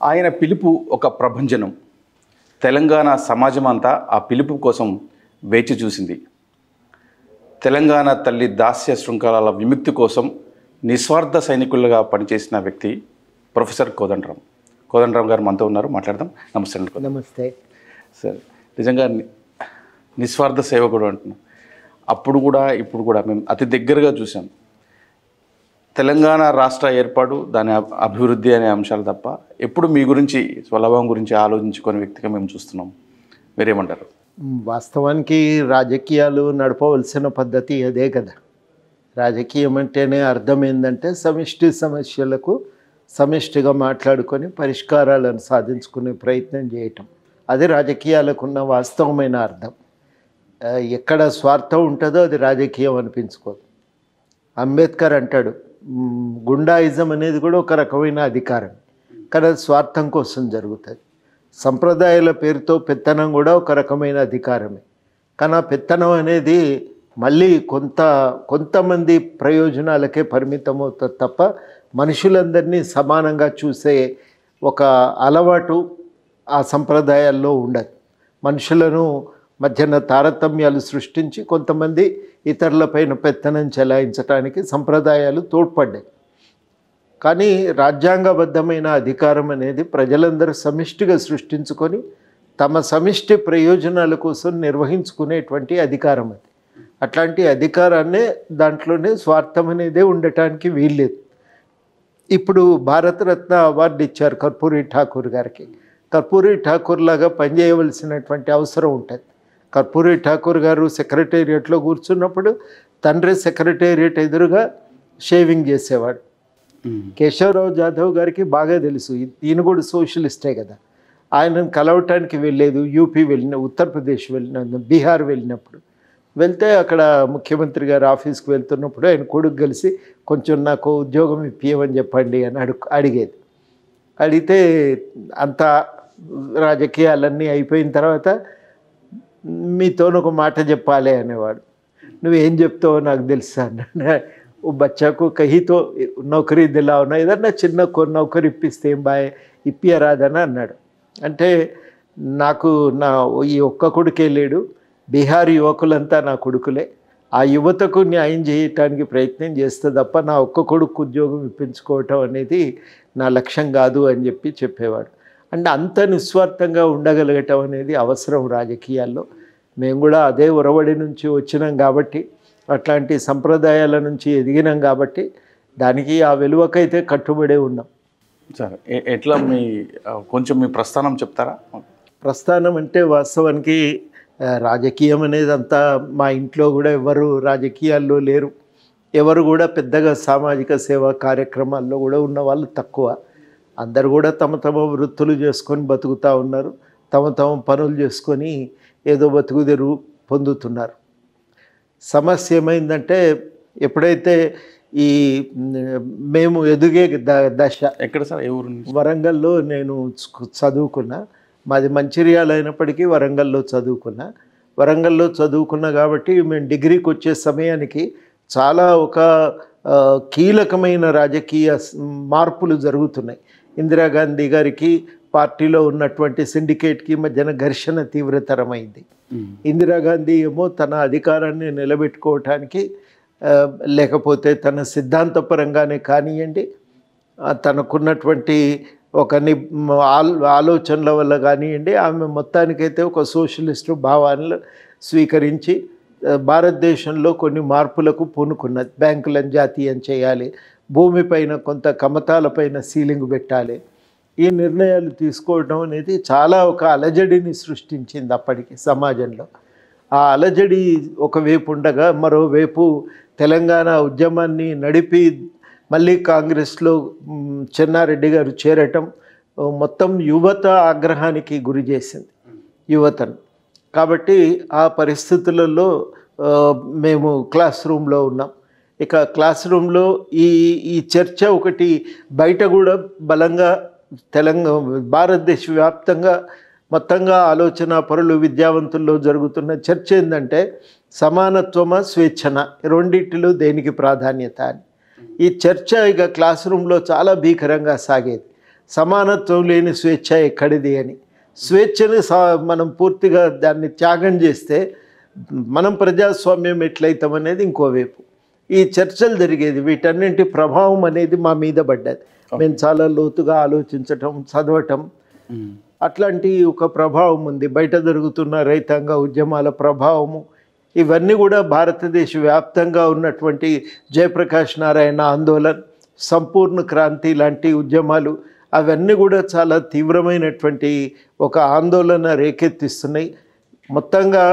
ఆయన పిలుపు ఒక ప్రభంజనం. తెలంగాణ సమాజమంతా ఆ పిలుపు కోసం వేచి చూసింది. తెలంగాణ తల్లి దాస్య శృంఖలాల విముక్తి కోసం నిస్వార్థ సైనికులుగా పనిచేసిన వ్యక్తి ప్రొఫెసర్ కోదండరాం. కోదండరాం గారు మనతో ఉన్నారు, మాట్లాడదాం. నమస్తే అండి. నమస్తే సార్, నిజంగా నిస్వార్థ సేవకుడు అంటున్నాం. అప్పుడు కూడా ఇప్పుడు కూడా మేము అతి దగ్గరగా చూసాం. తెలంగాణ రాష్ట్ర ఏర్పాటు, దాని అభివృద్ధి అనే అంశాలు తప్ప ఎప్పుడు మీ గురించి, స్వలాభం గురించి ఆలోచించుకునే వ్యక్తిగా మేము చూస్తున్నాం. మీరేమంటారు? వాస్తవానికి రాజకీయాలు నడపవలసిన పద్ధతి అదే కదా. రాజకీయం అంటేనే అర్థం ఏంటంటే సమిష్టి సమస్యలకు సమిష్టిగా మాట్లాడుకొని పరిష్కారాలను సాధించుకునే ప్రయత్నం చేయటం. అది రాజకీయాలకు ఉన్న వాస్తవమైన అర్థం. ఎక్కడ స్వార్థం ఉంటుందో అది రాజకీయం అనిపించుకోదు. అంబేద్కర్ అంటాడు, గుండాయిజం అనేది కూడా ఒక రకమైన అధికారం, కానీ అది స్వార్థం కోసం జరుగుతుంది. సంప్రదాయాల పేరుతో పెత్తనం కూడా ఒక రకమైన అధికారమే, కానీ ఆ పెత్తనం అనేది మళ్ళీ కొంతమంది ప్రయోజనాలకే పరిమితం అవుతుంది తప్ప మనుషులందరినీ సమానంగా చూసే ఒక అలవాటు ఆ సంప్రదాయాల్లో ఉండదు. మనుషులను మధ్యన తారతమ్యాలు సృష్టించి కొంతమంది ఇతరులపైన పెత్తనం చెలాయించడానికి సంప్రదాయాలు తోడ్పడ్డాయి. కానీ రాజ్యాంగబద్ధమైన అధికారం అనేది ప్రజలందరూ సమిష్టిగా సృష్టించుకొని తమ సమిష్టి ప్రయోజనాల కోసం నిర్వహించుకునేటువంటి అధికారం అది. అట్లాంటి అధికారాన్నే దాంట్లోనే స్వార్థం అనేదే ఉండటానికి వీల్లేదు. ఇప్పుడు భారతరత్న అవార్డు ఇచ్చారు కర్పూరి ఠాకూర్ గారికి. కర్పూరి ఠాకూర్ లాగా పనిచేయవలసినటువంటి అవసరం ఉంటుంది. కర్పూరి ఠాకూర్ గారు సెక్రటేరియట్లో కూర్చున్నప్పుడు తండ్రి సెక్రటేరియట్ ఎదురుగా షేవింగ్ చేసేవాడు. కేశవరావు జాదవ్ గారికి బాగా తెలుసు, ఈయన కూడా సోషలిస్టే కదా. ఆయనను కలవటానికి వెళ్ళలేదు. యూపీ వెళ్ళిన, ఉత్తరప్రదేశ్ వెళ్ళిన, బీహార్ వెళ్ళినప్పుడు వెళ్తే అక్కడ ముఖ్యమంత్రి గారు ఆఫీస్కి వెళ్తున్నప్పుడు ఆయన కొడుకు కలిసి కొంచెం నాకు ఉద్యోగం ఇప్పియమని చెప్పండి అని అడిగేది. అడిగితే అంత రాజకీయాలన్నీ అయిపోయిన తర్వాత మీతో ఒక మాట చెప్పాలి అనేవాడు. నువ్వేం చెప్తావో నాకు తెలుసా అన్న. ఓ బచ్చాకు కహీతో నౌకరీ దిలావునా, ఏదన్నా చిన్న నౌకరీ ఇప్పిస్తే ఏం బాయ్ ఇప్పియరాదని అన్నాడు. అంటే నాకు నా ఈ ఒక్క కొడుకే లేడు, బీహార్ యువకులంతా నా కొడుకులే. ఆ యువతకు న్యాయం చేయటానికి ప్రయత్నం చేస్తే తప్ప నా ఒక్క కొడుకు ఉద్యోగం ఇప్పించుకోవటం అనేది నా లక్ష్యం కాదు అని చెప్పేవాడు. అంటే అంత నిస్వార్థంగా ఉండగలగటం అనేది అవసరం రాజకీయాల్లో. మేము కూడా అదే ఒరవడి నుంచి వచ్చినాం కాబట్టి, అట్లాంటి సంప్రదాయాల నుంచి ఎదిగినాం కాబట్టి దానికి ఆ విలువకైతే కట్టుబడే ఉన్నాం. సార్, ఎట్లా కొంచెం మీ ప్రస్థానం చెప్తారా? ప్రస్థానం అంటే వాస్తవానికి రాజకీయం అనేది అంతా మా ఇంట్లో కూడా ఎవరు రాజకీయాల్లో లేరు. ఎవరు కూడా పెద్దగా సామాజిక సేవా కార్యక్రమాల్లో కూడా ఉన్న వాళ్ళు తక్కువ. అందరు కూడా తమ తమ వృత్తులు చేసుకొని బతుకుతూ ఉన్నారు. తమ పనులు చేసుకొని ఏదో బతుకుదెరువు పొందుతున్నారు. సమస్య ఏమైందంటే ఎప్పుడైతే ఈ మేము ఎదిగే దశ. ఎక్కడ సార్? ఏ ఊరు? వరంగల్లో నేను చదువుకున్నా. మాది మంచిర్యాల అయినప్పటికీ వరంగల్లో చదువుకున్నా కాబట్టి మేము డిగ్రీకి వచ్చే సమయానికి చాలా ఒక కీలకమైన రాజకీయ మార్పులు జరుగుతున్నాయి. ఇందిరాగాంధీ గారికి పార్టీలో ఉన్నటువంటి సిండికేట్కి మధ్యన ఘర్షణ తీవ్రతరమైంది. ఇందిరాగాంధీ ఏమో తన అధికారాన్ని నిలబెట్టుకోవటానికి, లేకపోతే తన సిద్ధాంతపరంగానే కానివ్వండి, తనకున్నటువంటి ఒక ఆలోచనల వల్ల కానివ్వండి, ఆమె మొత్తానికైతే ఒక సోషలిస్టు భావాలను స్వీకరించి భారతదేశంలో కొన్ని మార్పులకు పూనుకున్నది. బ్యాంకులను జాతీయం చేయాలి, భూమిపైన కొంత కమతాలపైన సీలింగ్ పెట్టాలి. ఈ నిర్ణయాలు తీసుకోవడం అనేది చాలా ఒక అలజడిని సృష్టించింది అప్పటికి సమాజంలో. ఆ అలజడి ఒకవైపు ఉండగా మరోవైపు తెలంగాణ ఉద్యమాన్ని నడిపి మళ్ళీ కాంగ్రెస్లో చెన్నారెడ్డి గారు చేరటం మొత్తం యువత ఆగ్రహానికి గురి చేసింది యువతను. కాబట్టి ఆ పరిస్థితులలో మేము క్లాస్ రూమ్లో ఉన్నాం. ఇక క్లాస్ రూమ్లో ఈ చర్చ ఒకటి బయట కూడా బలంగా భారతదేశ వ్యాప్తంగా మొత్తంగా ఆలోచన పరులు విద్యావంతుల్లో జరుగుతున్న చర్చ ఏంటంటే సమానత్వమా స్వేచ్ఛన, రెండింటిలో దేనికి ప్రాధాన్యత అని. ఈ చర్చ ఇక క్లాస్ రూమ్లో చాలా భీకరంగా సాగేది. సమానత్వం లేని స్వేచ్ఛ ఎక్కడిది అని. స్వేచ్ఛని మనం పూర్తిగా దాన్ని త్యాగం చేస్తే మనం ప్రజాస్వామ్యం ఎట్లయితామనేది ఇంకోవైపు ఈ చర్చలు జరిగేది. వీటన్నింటి ప్రభావం అనేది మా మీద పడ్డది. మేము చాలా లోతుగా ఆలోచించటం, చదవటం, అట్లాంటి ఒక ప్రభావం ఉంది. బయట జరుగుతున్న రైతాంగ ఉద్యమాల ప్రభావము, ఇవన్నీ కూడా భారతదేశ వ్యాప్తంగా ఉన్నటువంటి జయప్రకాష్ నారాయణ ఆందోళన్, సంపూర్ణ క్రాంతి లాంటి ఉద్యమాలు అవన్నీ కూడా చాలా తీవ్రమైనటువంటి ఒక ఆందోళన రేకెత్తిస్తున్నాయి. మొత్తంగా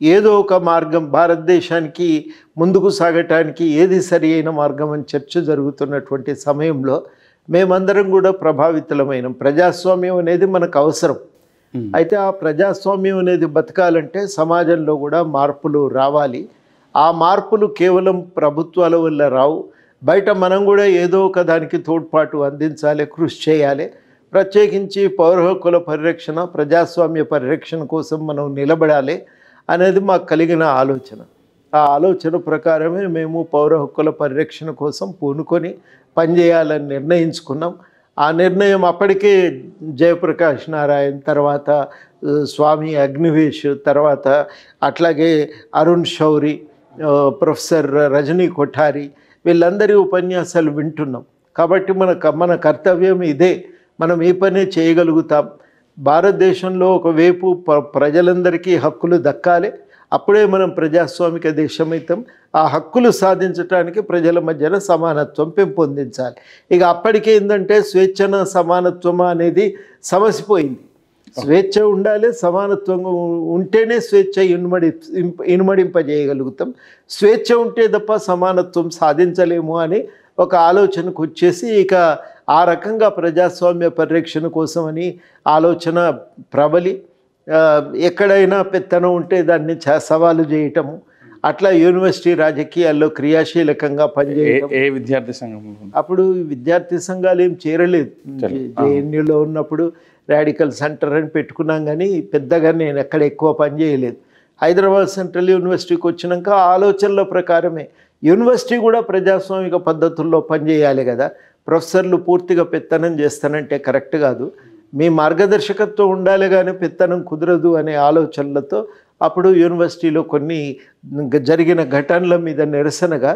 ఏదో ఒక మార్గం భారతదేశానికి ముందుకు సాగటానికి ఏది సరి అయిన మార్గం అని చర్చ జరుగుతున్నటువంటి సమయంలో మేమందరం కూడా ప్రభావితులమైన. ప్రజాస్వామ్యం అనేది మనకు అవసరం. అయితే ఆ ప్రజాస్వామ్యం అనేది బతకాలంటే సమాజంలో కూడా మార్పులు రావాలి. ఆ మార్పులు కేవలం ప్రభుత్వాల వల్ల రావు. బయట మనం కూడా ఏదో ఒక దానికి తోడ్పాటు అందించాలి, కృషి చేయాలి. ప్రత్యేకించి పౌర హక్కుల పరిరక్షణ, ప్రజాస్వామ్య పరిరక్షణ కోసం మనం నిలబడాలి అనేది మాకు కలిగిన ఆలోచన. ఆ ఆలోచన ప్రకారమే మేము పౌర హక్కుల పరిరక్షణ కోసం పూనుకొని పనిచేయాలని నిర్ణయించుకున్నాం. ఆ నిర్ణయం అప్పటికే జయప్రకాష్ నారాయణ్, తర్వాత స్వామి అగ్నివేష్, తర్వాత అట్లాగే అరుణ్ శౌరి, ప్రొఫెసర్ రజనీ కొఠారి, వీళ్ళందరి ఉపన్యాసాలు వింటున్నాం. కాబట్టి మన కర్తవ్యం ఇదే. మనం ఈ పనే చేయగలుగుతాం. భారతదేశంలో ఒకవైపు ప్రజలందరికీ హక్కులు దక్కాలి, అప్పుడే మనం ప్రజాస్వామిక దేశమైతాం. ఆ హక్కులు సాధించడానికి ప్రజల మధ్యన సమానత్వం పెంపొందించాలి. ఇక అప్పటికే ఏంటంటే స్వేచ్ఛన సమానత్వం అనేది సమసిపోయింది. స్వేచ్ఛ ఉండాలి, సమానత్వం ఉంటేనే స్వేచ్ఛ ఇనుమడింపజేయగలుగుతాం. స్వేచ్ఛ ఉంటే తప్ప సమానత్వం సాధించలేము అని ఒక ఆలోచనకు వచ్చేసి ఇక ఆ రకంగా ప్రజాస్వామ్య పరిరక్షణ కోసమని ఆలోచన ప్రబలి ఎక్కడైనా పెత్తనం ఉంటే దాన్ని సవాలు చేయటము, అట్లా యూనివర్సిటీ రాజకీయాల్లో క్రియాశీలకంగా పనిచేయటం. ఏ విద్యార్థి సంఘం? అప్పుడు విద్యార్థి సంఘాలు ఏం చేరలేదు. జేఎన్యూలో ఉన్నప్పుడు రాడికల్ సెంటర్ అని పెట్టుకున్నాం, కానీ పెద్దగా నేను ఎక్కడ ఎక్కువ పనిచేయలేదు. హైదరాబాద్ సెంట్రల్ యూనివర్సిటీకి వచ్చినాక ఆలోచనల ప్రకారమే యూనివర్సిటీ కూడా ప్రజాస్వామిక పద్ధతుల్లో పనిచేయాలి కదా. ప్రొఫెసర్లు పూర్తిగా పెత్తనం చేస్తానంటే కరెక్ట్ కాదు. మీ మార్గదర్శకత్వం ఉండాలి కానీ పెత్తనం కుదరదు అనే ఆలోచనలతో అప్పుడు యూనివర్సిటీలో కొన్ని జరిగిన ఘటనల మీద నిరసనగా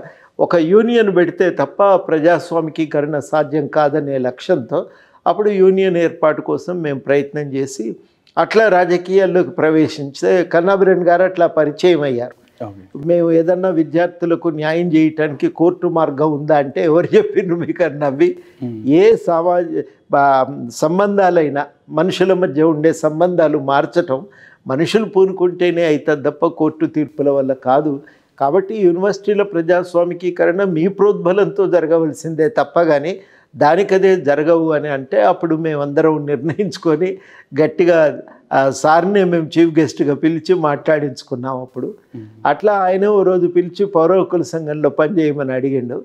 ఒక యూనియన్ పెడితే తప్ప ప్రజాస్వామికీకరణ సాధ్యం కాదనే లక్ష్యంతో అప్పుడు యూనియన్ ఏర్పాటు కోసం మేము ప్రయత్నం చేసి అట్లా రాజకీయాల్లోకి ప్రవేశించే కన్నాభిరణ్ గారు అట్లా పరిచయం అయ్యారు. మేము ఏదన్నా విద్యార్థులకు న్యాయం చేయటానికి కోర్టు మార్గం ఉందా అంటే ఎవరు చెప్పిండ్రు మీకు అని నవ్వి, ఏ సంబంధాలైనా మనుషుల మధ్య ఉండే సంబంధాలు మార్చటం మనుషులు పూనుకుంటేనే అవుతుంది తప్ప కోర్టు తీర్పుల వల్ల కాదు. కాబట్టి యూనివర్సిటీల ప్రజాస్వామికీకరణ మీ ప్రోద్బలంతో జరగవలసిందే తప్ప కానీ దానికదే జరగవు అని అంటే అప్పుడు మేమందరం నిర్ణయించుకొని గట్టిగా సార్నే మేము చీఫ్ గెస్ట్గా పిలిచి మాట్లాడించుకున్నాం. అప్పుడు అట్లా ఆయన ఓ రోజు పిలిచి పౌర హక్కుల సంఘంలో పనిచేయమని అడిగిండు.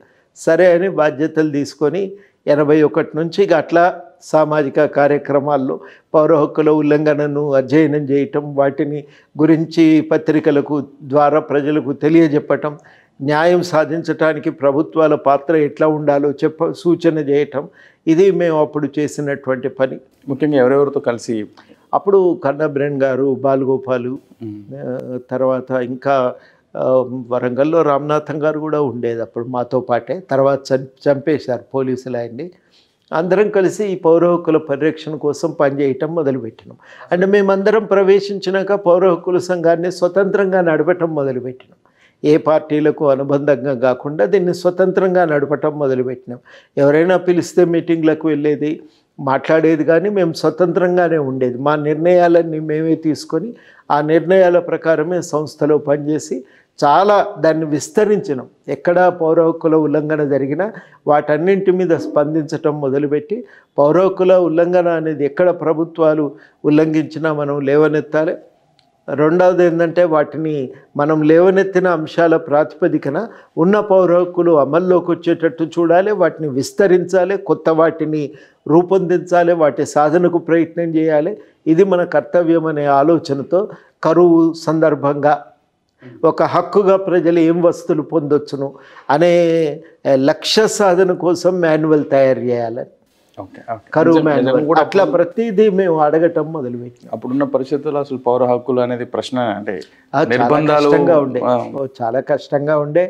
సరే అని బాధ్యతలు తీసుకొని 81 నుంచి ఇక అట్లా సామాజిక కార్యక్రమాల్లో పౌర హక్కుల ఉల్లంఘనను అధ్యయనం చేయటం, వాటిని గురించి పత్రికలకు ద్వారా ప్రజలకు తెలియజెప్పటం, న్యాయం సాధించడానికి ప్రభుత్వాల పాత్ర ఎట్లా ఉండాలో సూచన చేయటం, ఇది మేము అప్పుడు చేసినటువంటి పని. ముఖ్యంగా ఎవరెవరితో కలిసి? అప్పుడు కన్నాభిరణ్ గారు, బాలగోపాలు, తర్వాత ఇంకా వరంగల్లో రామనాథం గారు కూడా ఉండేది అప్పుడు మాతో పాటే. తర్వాత చంపేశారు పోలీసులు ఆయన్ని. అందరం కలిసి ఈ పౌర హక్కుల పరిరక్షణ కోసం పనిచేయటం మొదలుపెట్టినాం. అంటే మేమందరం ప్రవేశించినాక పౌర హక్కుల సంఘాన్ని స్వతంత్రంగా నడపటం మొదలుపెట్టినాం. ఏ పార్టీలకు అనుబంధంగా కాకుండా దీన్ని స్వతంత్రంగా నడపటం మొదలుపెట్టినాం. ఎవరైనా పిలిస్తే మీటింగ్లకు వెళ్ళేది, మాట్లాడేది, కానీ మేము స్వతంత్రంగానే ఉండేది. మా నిర్ణయాలన్నీ మేమే తీసుకొని ఆ నిర్ణయాల ప్రకారమే సంస్థలో పనిచేసి చాలా దాన్ని విస్తరించినాం. ఎక్కడ పౌర హక్కుల ఉల్లంఘన జరిగినా వాటన్నింటి మీద స్పందించటం మొదలుపెట్టి పౌర హక్కుల ఉల్లంఘన అనేది ఎక్కడ ప్రభుత్వాలు ఉల్లంఘించినా మనం లేవనెత్తాలి. రెండవది ఏంటంటే వాటిని మనం లేవనెత్తిన అంశాల ప్రాతిపదికన ఉన్న పౌర హక్కులు అమల్లోకి వచ్చేటట్టు చూడాలి, వాటిని విస్తరించాలి, కొత్త వాటిని రూపొందించాలి, వాటి సాధనకు ప్రయత్నం చేయాలి. ఇది మన కర్తవ్యం అనే ఆలోచనతో కరువు సందర్భంగా ఒక హక్కుగా ప్రజలు ఏం వస్తువులు పొందొచ్చును అనే లక్ష్య సాధన కోసం మాన్యువల్ తయారు చేయాలని. ఓకే కరువు మాన్యువల్ అట్లా ప్రతిదీ మేము అడగటం మొదలుపెట్టినాం. అప్పుడున్న పరిస్థితుల్లో అసలు పౌర హక్కులు అనేది ప్రశ్న అంటే చాలా నిర్బంధాలు కష్టంగా ఉండే, చాలా కష్టంగా ఉండే.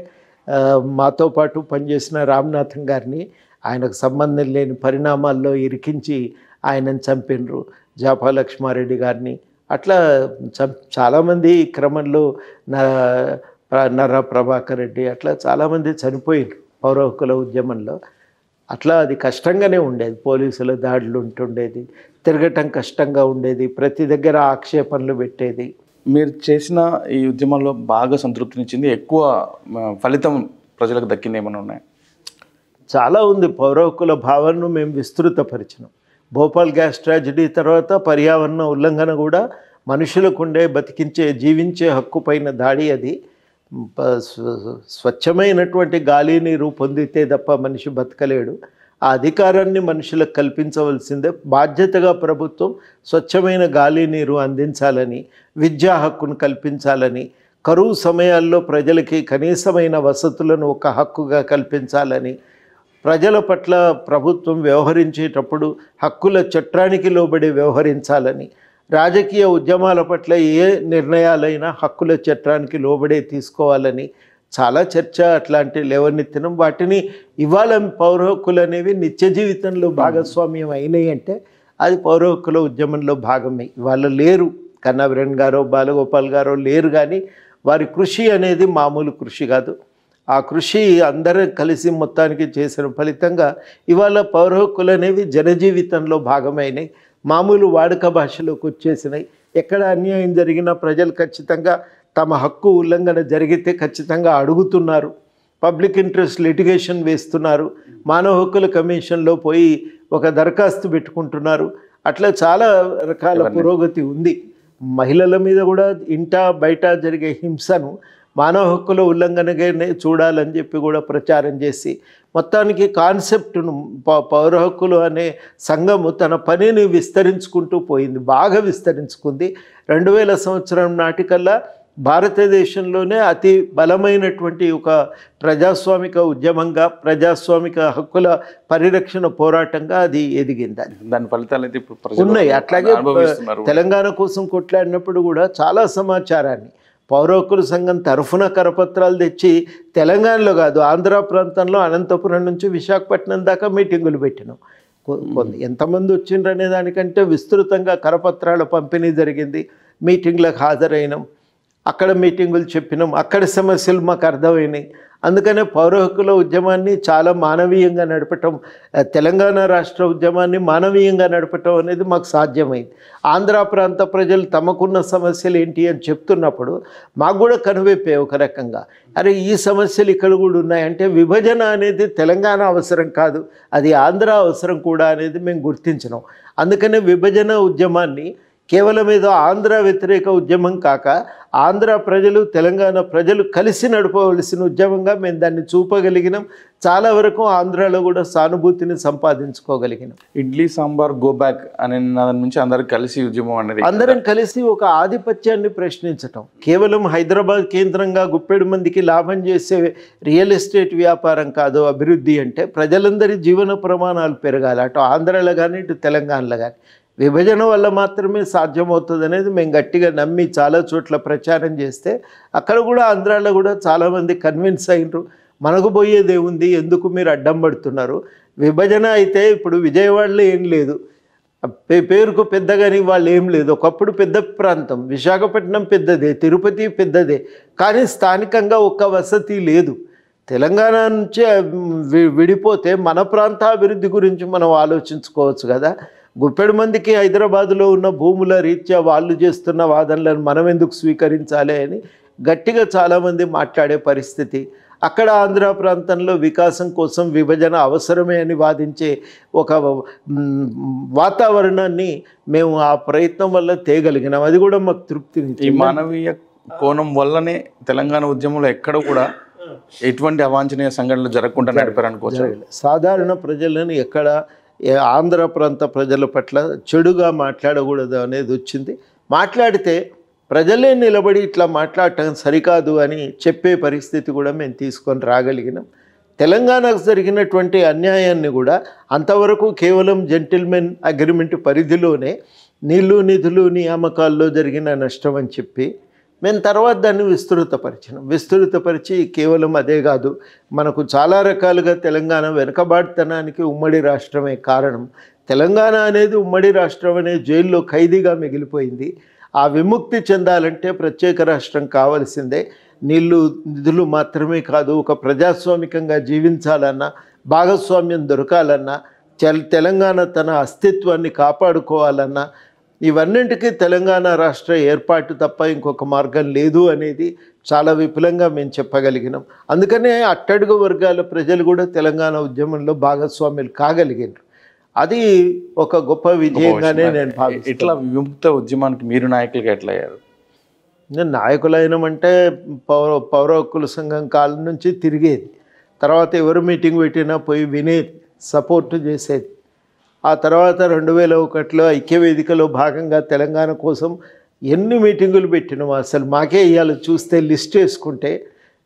మాతో పాటు పనిచేసిన రామ్నాథన్ గారిని ఆయనకు సంబంధం లేని పరిణామాల్లో ఇరికించి ఆయనను చంపినరు. జాపా లక్ష్మారెడ్డి గారిని అట్లా చాలామంది ఈ క్రమంలో నర్రా ప్రభాకర్ రెడ్డి అట్లా చాలామంది చనిపోయినారు పౌర హక్కుల ఉద్యమంలో. అట్లా అది కష్టంగానే ఉండేది, పోలీసుల దాడులు ఉంటుండేది, తిరగటం కష్టంగా ఉండేది, ప్రతి దగ్గర ఆక్షేపణలు పెట్టేది. మీరు చేసిన ఈ ఉద్యమంలో బాగా సంతృప్తినిచ్చింది, ఎక్కువ ఫలితం ప్రజలకు దక్కింది ఏమైనా ఉన్నాయి? చాలా ఉంది. పౌర హక్కుల భావనను మేము విస్తృతపరిచినాం. భోపాల్ గ్యాస్ ట్రాజడీ తర్వాత పర్యావరణ ఉల్లంఘన కూడా మనుషులకు ఉండే బతికించే జీవించే హక్కు పైన దాడి. అది స్వచ్ఛమైనటువంటి గాలి నీరు పొందితే తప్ప మనిషి బతకలేడు. ఆ అధికారాన్ని మనుషులకు కల్పించవలసిందే. బాధ్యతగా ప్రభుత్వం స్వచ్ఛమైన గాలి నీరు అందించాలని, విద్యా హక్కును కల్పించాలని, కరువు సమయాల్లో ప్రజలకి కనీసమైన వసతులను ఒక హక్కుగా కల్పించాలని, ప్రజల పట్ల ప్రభుత్వం వ్యవహరించేటప్పుడు హక్కుల చట్టానికి లోబడి వ్యవహరించాలని, రాజకీయ ఉద్యమాల పట్ల ఏ నిర్ణయాలైనా హక్కుల చట్టానికి లోబడే తీసుకోవాలని చాలా చర్చ అట్లాంటి లేవనెత్తినం. వాటిని ఇవాళ పౌర హక్కులు అనేవి నిత్య జీవితంలో భాగస్వామ్యం అయినాయి అంటే అది పౌర హక్కుల ఉద్యమంలో భాగమే. ఇవాళ లేరు, కన్నాభిరణ్ గారో బాలగోపాల్ గారో లేరు, కానీ వారి కృషి అనేది మామూలు కృషి కాదు. ఆ కృషి అందరూ కలిసి మొత్తానికి చేసిన ఫలితంగా ఇవాళ పౌర హక్కులు అనేవి జనజీవితంలో భాగమైనవి, మామూలు వాడుక భాషలోకి వచ్చేసినాయి. ఎక్కడ అన్యాయం జరిగినా ప్రజలు ఖచ్చితంగా తమ హక్కు ఉల్లంఘన జరిగితే ఖచ్చితంగా అడుగుతున్నారు, పబ్లిక్ ఇంట్రెస్ట్ లిటిగేషన్ వేస్తున్నారు, మానవ హక్కుల కమిషన్లో పోయి ఒక దరఖాస్తు పెట్టుకుంటున్నారు. అట్లా చాలా రకాల పురోగతి ఉంది. మహిళల మీద కూడా ఇంట బయట జరిగే హింసను మానవ హక్కుల ఉల్లంఘనగానే చూడాలని చెప్పి కూడా ప్రచారం చేసి మొత్తానికి కాన్సెప్ట్ను పౌర హక్కులు అనే సంఘము తన పనిని విస్తరించుకుంటూ పోయింది, బాగా విస్తరించుకుంది. 2000 సంవత్సరం నాటికల్లా భారతదేశంలోనే అతి బలమైనటువంటి ఒక ప్రజాస్వామిక ఉద్యమంగా, ప్రజాస్వామిక హక్కుల పరిరక్షణ పోరాటంగా అది ఎదిగింది. దాని ఫలితాలు అయితే ఇప్పుడు ఉన్నాయి. అట్లాగే తెలంగాణ కోసం కొట్లాడినప్పుడు కూడా చాలా సమాచారాన్ని పౌర హక్కుల సంఘం తరఫున కరపత్రాలు తెచ్చి తెలంగాణలో కాదు, ఆంధ్ర ప్రాంతంలో అనంతపురం నుంచి విశాఖపట్నం దాకా మీటింగులు పెట్టినాం. ఎంతమంది వచ్చిండ్రు అనే దానికంటే విస్తృతంగా కరపత్రాల పంపిణీ జరిగింది. మీటింగ్లకు హాజరైనాం, అక్కడ మీటింగులు చెప్పినాం, అక్కడ సమస్యలు మాకు అర్థమైనాయి. అందుకనే పౌర హక్కుల ఉద్యమాన్ని చాలా మానవీయంగా నడపటం, తెలంగాణ రాష్ట్ర ఉద్యమాన్ని మానవీయంగా నడపటం అనేది మాకు సాధ్యమైంది. ఆంధ్ర ప్రాంత ప్రజలు తమకున్న సమస్యలు ఏంటి అని చెప్తున్నప్పుడు మాకు కూడా కనువిప్పే ఒక రకంగా, అరే ఈ సమస్యలు ఇక్కడ కూడా ఉన్నాయంటే విభజన అనేది తెలంగాణ అవసరం కాదు, అది ఆంధ్ర అవసరం కూడా అనేది మేము గుర్తించినాం. అందుకనే విభజన ఉద్యమాన్ని కేవలం ఏదో ఆంధ్ర వ్యతిరేక ఉద్యమం కాక ఆంధ్ర ప్రజలు తెలంగాణ ప్రజలు కలిసి నడపవలసిన ఉద్యమంగా మేము దాన్ని చూపగలిగినాం. చాలా వరకు ఆంధ్రాలో కూడా సానుభూతిని సంపాదించుకోగలిగినాం. ఇడ్లీ సాంబార్ గో బ్యాక్ అనే దాని నుంచి అందరూ కలిసి ఉద్యమం అనేది, అందరం కలిసి ఒక ఆధిపత్యాన్ని ప్రశ్నించటం, కేవలం హైదరాబాద్ కేంద్రంగా గుప్పెడు మందికి లాభం చేసే రియల్ ఎస్టేట్ వ్యాపారం కాదు అభివృద్ధి అంటే. ప్రజలందరి జీవన ప్రమాణాలు పెరగాలి, అటు ఆంధ్రాలో కానీ ఇటు తెలంగాణలో కానీ. విభజన వల్ల మాత్రమే సాధ్యమవుతుంది అనేది మేము గట్టిగా నమ్మి చాలా చోట్ల ప్రచారం చేస్తే అక్కడ కూడా ఆంధ్రాలో కూడా చాలామంది కన్విన్స్ అయినరు. మనకు పోయేది ఏముంది, ఎందుకు మీరు అడ్డం పడుతున్నారు, విభజన అయితే ఇప్పుడు విజయవాడలో ఏం లేదు, పేరుకు పెద్దగాని వాళ్ళు ఏం లేదు. ఒకప్పుడు పెద్ద ప్రాంతం, విశాఖపట్నం పెద్దదే, తిరుపతి పెద్దదే, కానీ స్థానికంగా ఒక్క వసతి లేదు. తెలంగాణ నుంచి విడిపోతే మన ప్రాంత అభివృద్ధి గురించి మనం ఆలోచించుకోవచ్చు కదా. గుప్పెడు మందికి హైదరాబాదులో ఉన్న భూముల రీత్యా వాళ్ళు చేస్తున్న వాదనలను మనం ఎందుకు స్వీకరించాలి అని గట్టిగా చాలామంది మాట్లాడే పరిస్థితి. అక్కడ ఆంధ్ర ప్రాంతంలో వికాసం కోసం విభజన అవసరమే అని వాదించే ఒక వాతావరణాన్ని మేము ఆ ప్రయత్నం వల్ల తేగలిగినాం. అది కూడా మాకు తృప్తిని. ఈ మానవీయ కోణం వల్లనే తెలంగాణ ఉద్యమంలో ఎక్కడ కూడా ఎటువంటి అవాంఛనీయ సంఘటనలు జరగకుండా నడిపారనుకోవచ్చు. సాధారణ ప్రజలను ఎక్కడ ఆంధ్ర ప్రాంత ప్రజల పట్ల చెడుగా మాట్లాడకూడదు అనేది వచ్చింది. మాట్లాడితే ప్రజలే నిలబడి ఇట్లా మాట్లాడటం సరికాదు అని చెప్పే పరిస్థితి కూడా మేము తీసుకొని రాగలిగినాం. తెలంగాణకు జరిగినటువంటి అన్యాయాన్ని కూడా అంతవరకు కేవలం జెంటిల్మెన్ అగ్రిమెంట్ పరిధిలోనే నీళ్లు నిధులు నియామకాల్లో జరిగిన నష్టం అని చెప్పి మేము తర్వాత దాన్ని విస్తృతపరిచి కేవలం అదే కాదు, మనకు చాలా రకాలుగా తెలంగాణ వెనుకబాటుతనానికి ఉమ్మడి రాష్ట్రమే కారణం. తెలంగాణ అనేది ఉమ్మడి రాష్ట్రం అనే జైల్లో ఖైదీగా మిగిలిపోయింది. ఆ విముక్తి చెందాలంటే ప్రత్యేక రాష్ట్రం కావాల్సిందే. నీళ్లు నిధులు మాత్రమే కాదు, ఒక ప్రజాస్వామికంగా జీవించాలన్నా, భాగస్వామ్యం దొరకాలన్నా, తెలంగాణ తన అస్తిత్వాన్ని కాపాడుకోవాలన్నా, ఇవన్నింటికీ తెలంగాణ రాష్ట్ర ఏర్పాటు తప్ప ఇంకొక మార్గం లేదు అనేది చాలా విపులంగా మేము చెప్పగలిగినాం. అందుకనే అట్టడుగు వర్గాల ప్రజలు కూడా తెలంగాణ ఉద్యమంలో భాగస్వాములు కాగలిగినారు. అది ఒక గొప్ప విజయంగానే నేను భావిస్తాను. ఇట్లా విముక్త ఉద్యమానికి మీరు నాయకులుగా ఎట్లా అయ్యారు? నేను నాయకులైనమంటే పౌర హక్కుల సంఘం కాలం నుంచి తిరిగేది, తర్వాత ఎవరు మీటింగ్ పెట్టినా పోయి వినేది, సపోర్ట్ చేసేది. ఆ తర్వాత 2001లో ఐక్యవేదికలో భాగంగా తెలంగాణ కోసం ఎన్ని మీటింగులు పెట్టినామో అసలు మాకే ఇవాళ చూస్తే లిస్ట్ వేసుకుంటే